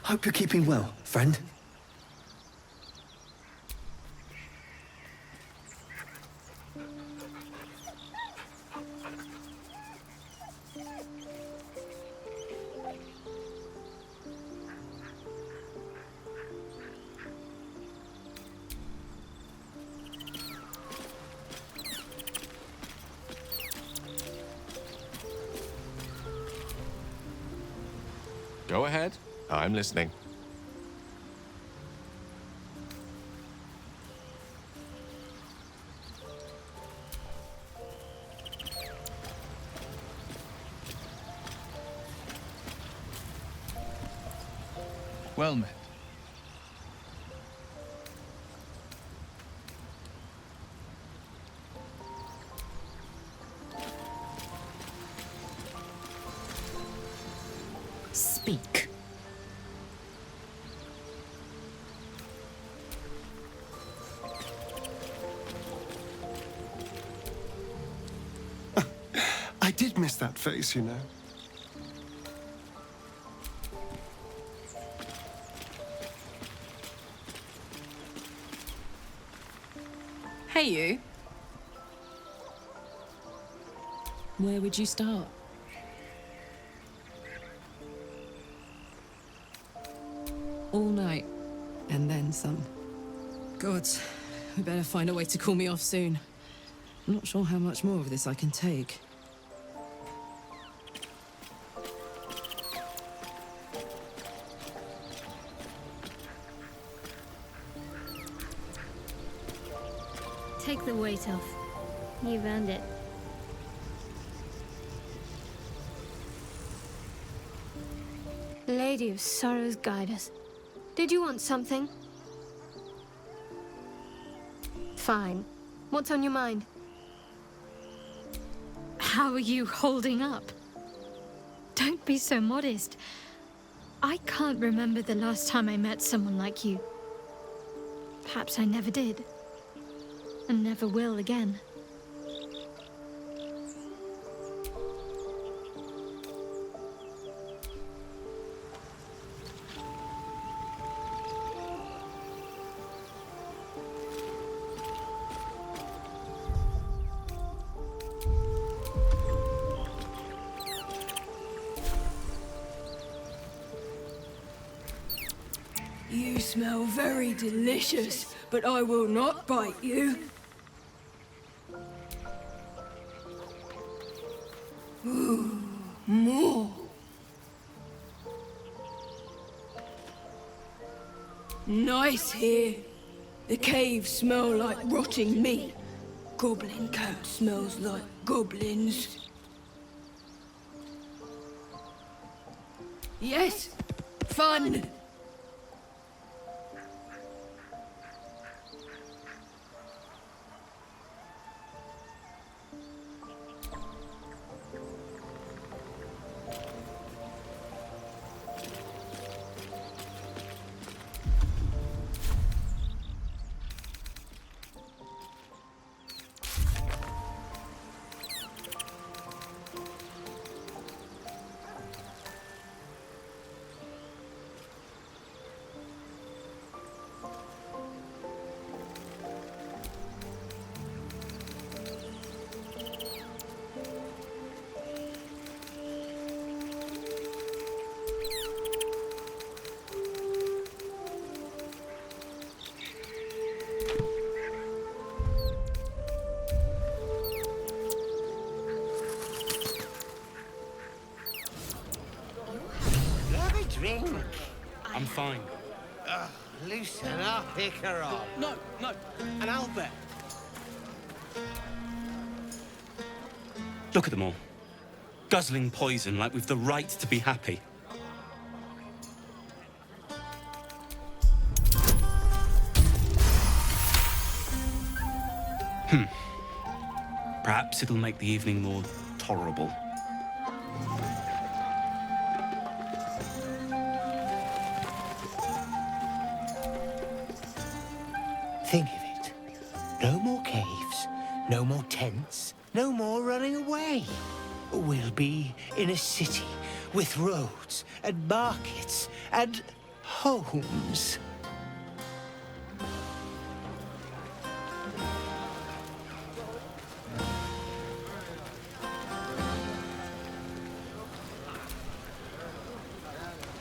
Hope you're keeping well, friend. Go ahead. I'm listening. Well met. Speak. I did miss that face, you know. Hey, you. Where would you start? All night, and then some. God, we better find a way to cool me off soon. I'm not sure how much more of this I can take. Take the weight off. You've earned it. Lady of Sorrows, guide us. Did you want something? Fine. What's on your mind? How are you holding up? Don't be so modest. I can't remember the last time I met someone like you. Perhaps I never did. And never will again. You smell very delicious, but I will not bite you. Ooh, more. Nice here. The caves smell like rotting meat. Goblin coat smells like goblins. Yes, fun. Drink. I'm fine. Loosen up, Icarus. No. And Albert. Look at them all. Guzzling poison like we've the right to be happy. Perhaps it'll make the evening more tolerable. Think of it. No more caves, no more tents, no more running away. We'll be in a city with roads and markets and homes.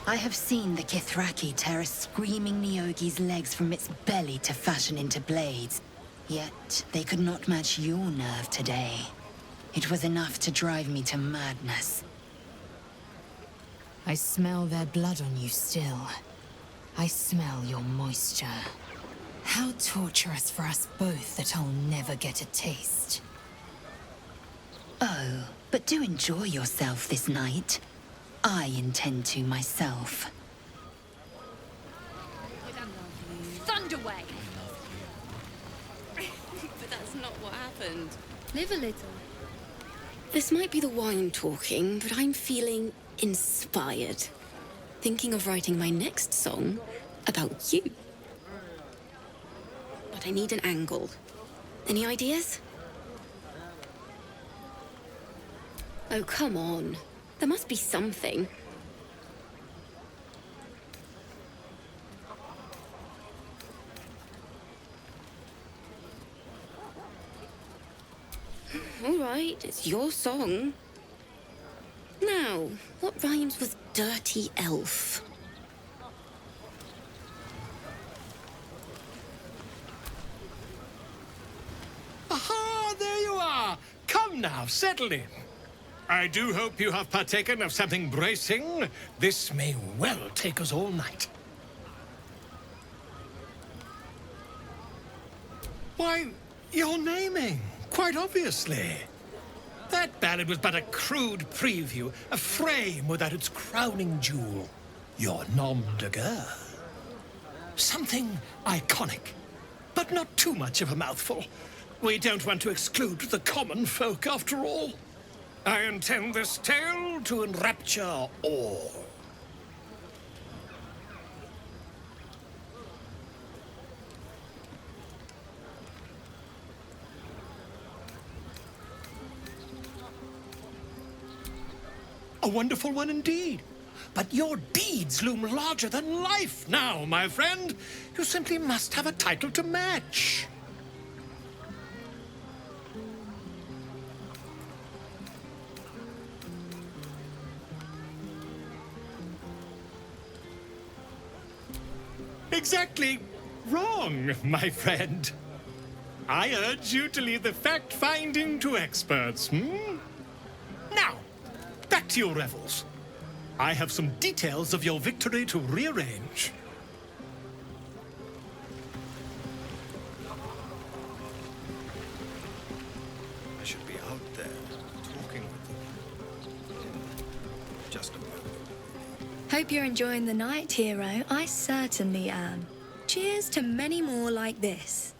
I have seen the Kithraki tear a screaming Neogi's legs from its belly to fashion into blades. Yet they could not match your nerve today. It was enough to drive me to madness. I smell their blood on you still. I smell your moisture. How torturous for us both that I'll never get a taste. Oh, but do enjoy yourself this night. I intend to myself. Thunderway! But that's not what happened. Live a little. This might be the wine talking, but I'm feeling inspired. Thinking of writing my next song about you. But I need an angle. Any ideas? Oh, come on. There must be something. All right, it's your song. Now, what rhymes with dirty elf? Aha, there you are. Come now, settle in. I do hope you have partaken of something bracing. This may well take us all night. Why, you're naming, quite obviously. That ballad was but a crude preview, a frame without its crowning jewel. Your nom de guerre. Something iconic, but not too much of a mouthful. We don't want to exclude the common folk, after all. I intend this tale to enrapture all. A wonderful one indeed. But your deeds loom larger than life now, my friend. You simply must have a title to match. Exactly wrong, my friend. I urge you to leave the fact-finding to experts, Now, back to your revels. I have some details of your victory to rearrange. I should be out there, talking with them. Just a moment. Hope you're enjoying the night, hero. I certainly am. Cheers to many more like this.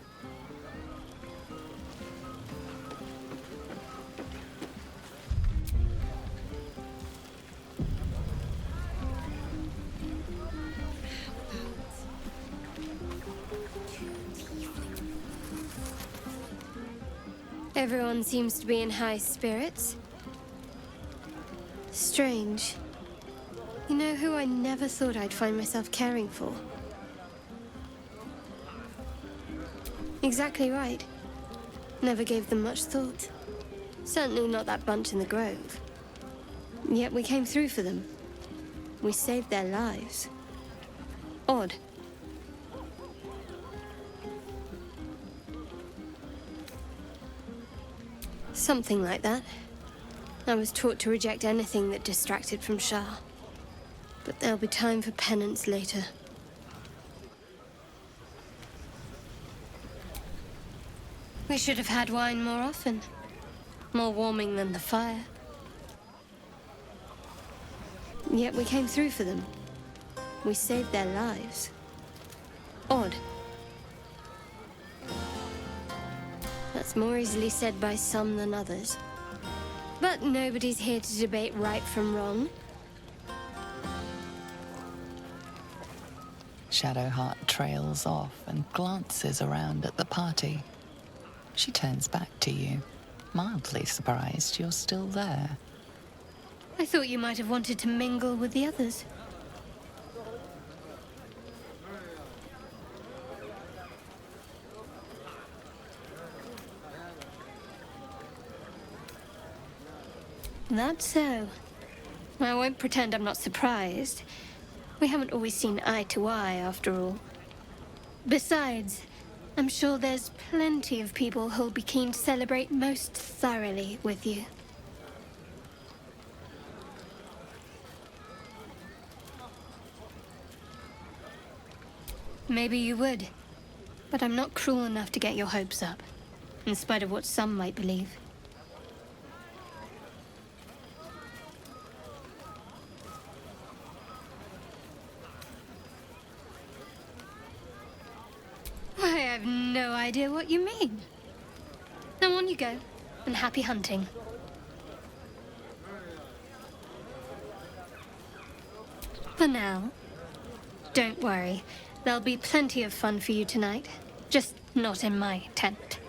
Everyone seems to be in high spirits. Strange. You know who I never thought I'd find myself caring for? Exactly right. Never gave them much thought. Certainly not that bunch in the grove. Yet we came through for them. We saved their lives. Odd. Something like that. I was taught to reject anything that distracted from Shah. But there'll be time for penance later. We should have had wine more often. More warming than the fire. Yet we came through for them. We saved their lives. Odd. That's more easily said by some than others. But nobody's here to debate right from wrong. Shadowheart trails off and glances around at the party. She turns back to you, mildly surprised you're still there. I thought you might have wanted to mingle with the others. That's so. I won't pretend I'm not surprised. We haven't always seen eye to eye, after all. Besides, I'm sure there's plenty of people who'll be keen to celebrate most thoroughly with you. Maybe you would, but I'm not cruel enough to get your hopes up, in spite of what some might believe. I have no idea what you mean. Now on you go, and happy hunting. For now, don't worry. There'll be plenty of fun for you tonight. Just not in my tent.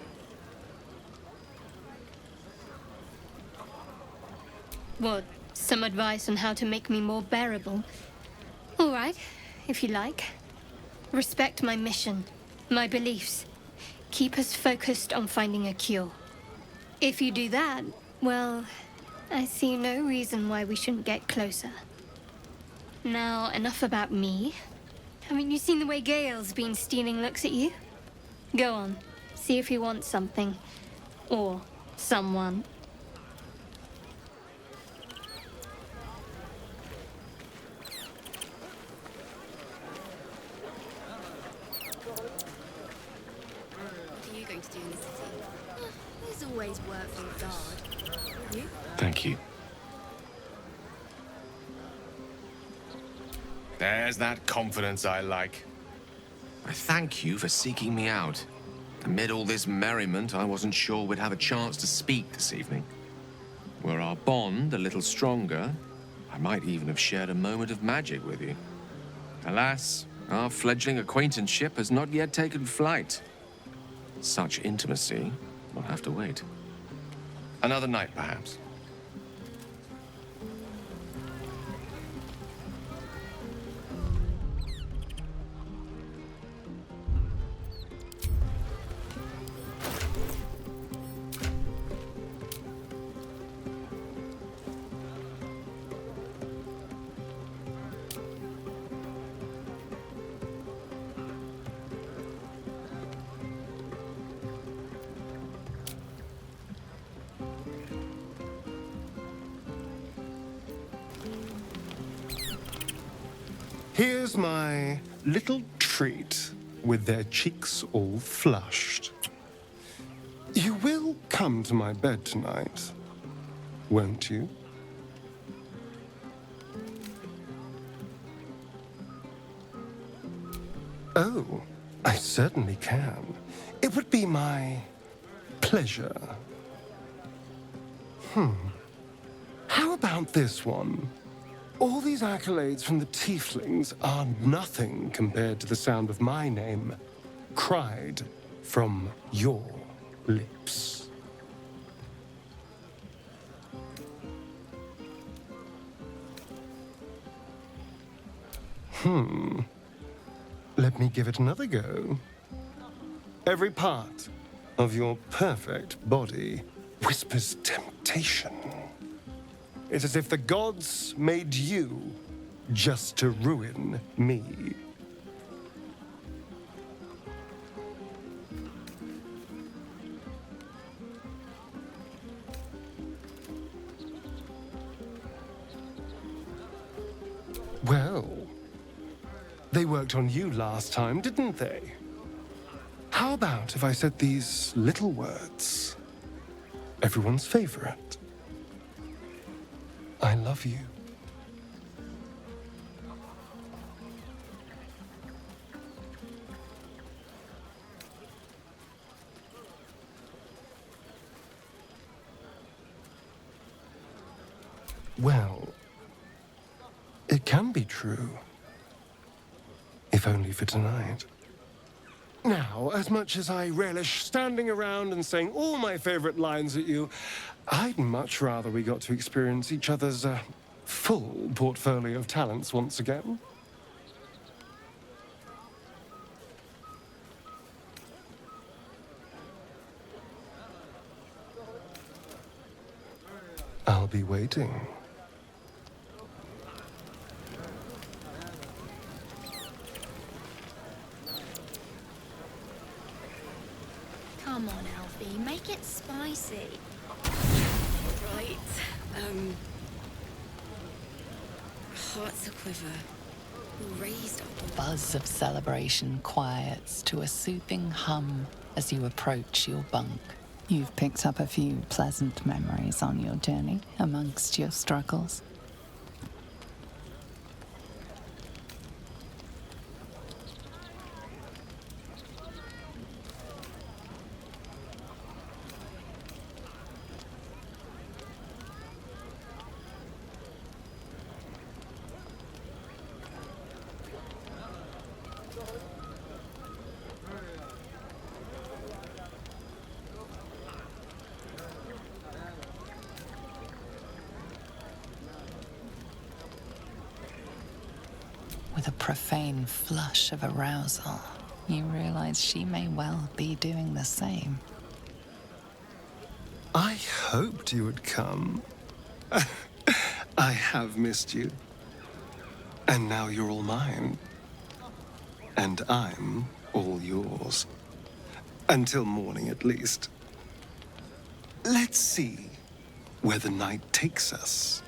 What, some advice on how to make me more bearable? All right, if you like. Respect my mission, my beliefs. Keep us focused on finding a cure. If you do that, well, I see no reason why we shouldn't get closer. Now, enough about me. Haven't you seen the way Gale's been stealing looks at you? Go on, see if he wants something. Or someone. What are you going to do in the city? There's always work for the guard. You? Thank you. There's that confidence I like. I thank you for seeking me out. Amid all this merriment, I wasn't sure we'd have a chance to speak this evening. Were our bond a little stronger, I might even have shared a moment of magic with you. Alas, our fledgling acquaintanceship has not yet taken flight. Such intimacy will have to wait. Another night, perhaps. Here's my little treat with their cheeks all flushed. You will come to my bed tonight, won't you? Oh, I certainly can. It would be my pleasure. How about this one? All these accolades from the tieflings are nothing compared to the sound of my name cried from your lips. Let me give it another go. Every part of your perfect body whispers temptation. It's as if the gods made you just to ruin me. Well, they worked on you last time, didn't they? How about if I said these little words? Everyone's favorite. I love you. Well, it can be true. If only for tonight. Now, as much as I relish standing around and saying all my favorite lines at you, I'd much rather we got to experience each other's full portfolio of talents once again. I'll be waiting. Come on, Alfie, make it spicy. Right, hearts a quiver, raised up. The buzz of celebration quiets to a soothing hum as you approach your bunk. You've picked up a few pleasant memories on your journey amongst your struggles. With a profane flush of arousal, you realize she may well be doing the same. I hoped you would come. I have missed you. And now you're all mine. And I'm all yours. Until morning, at least. Let's see where the night takes us.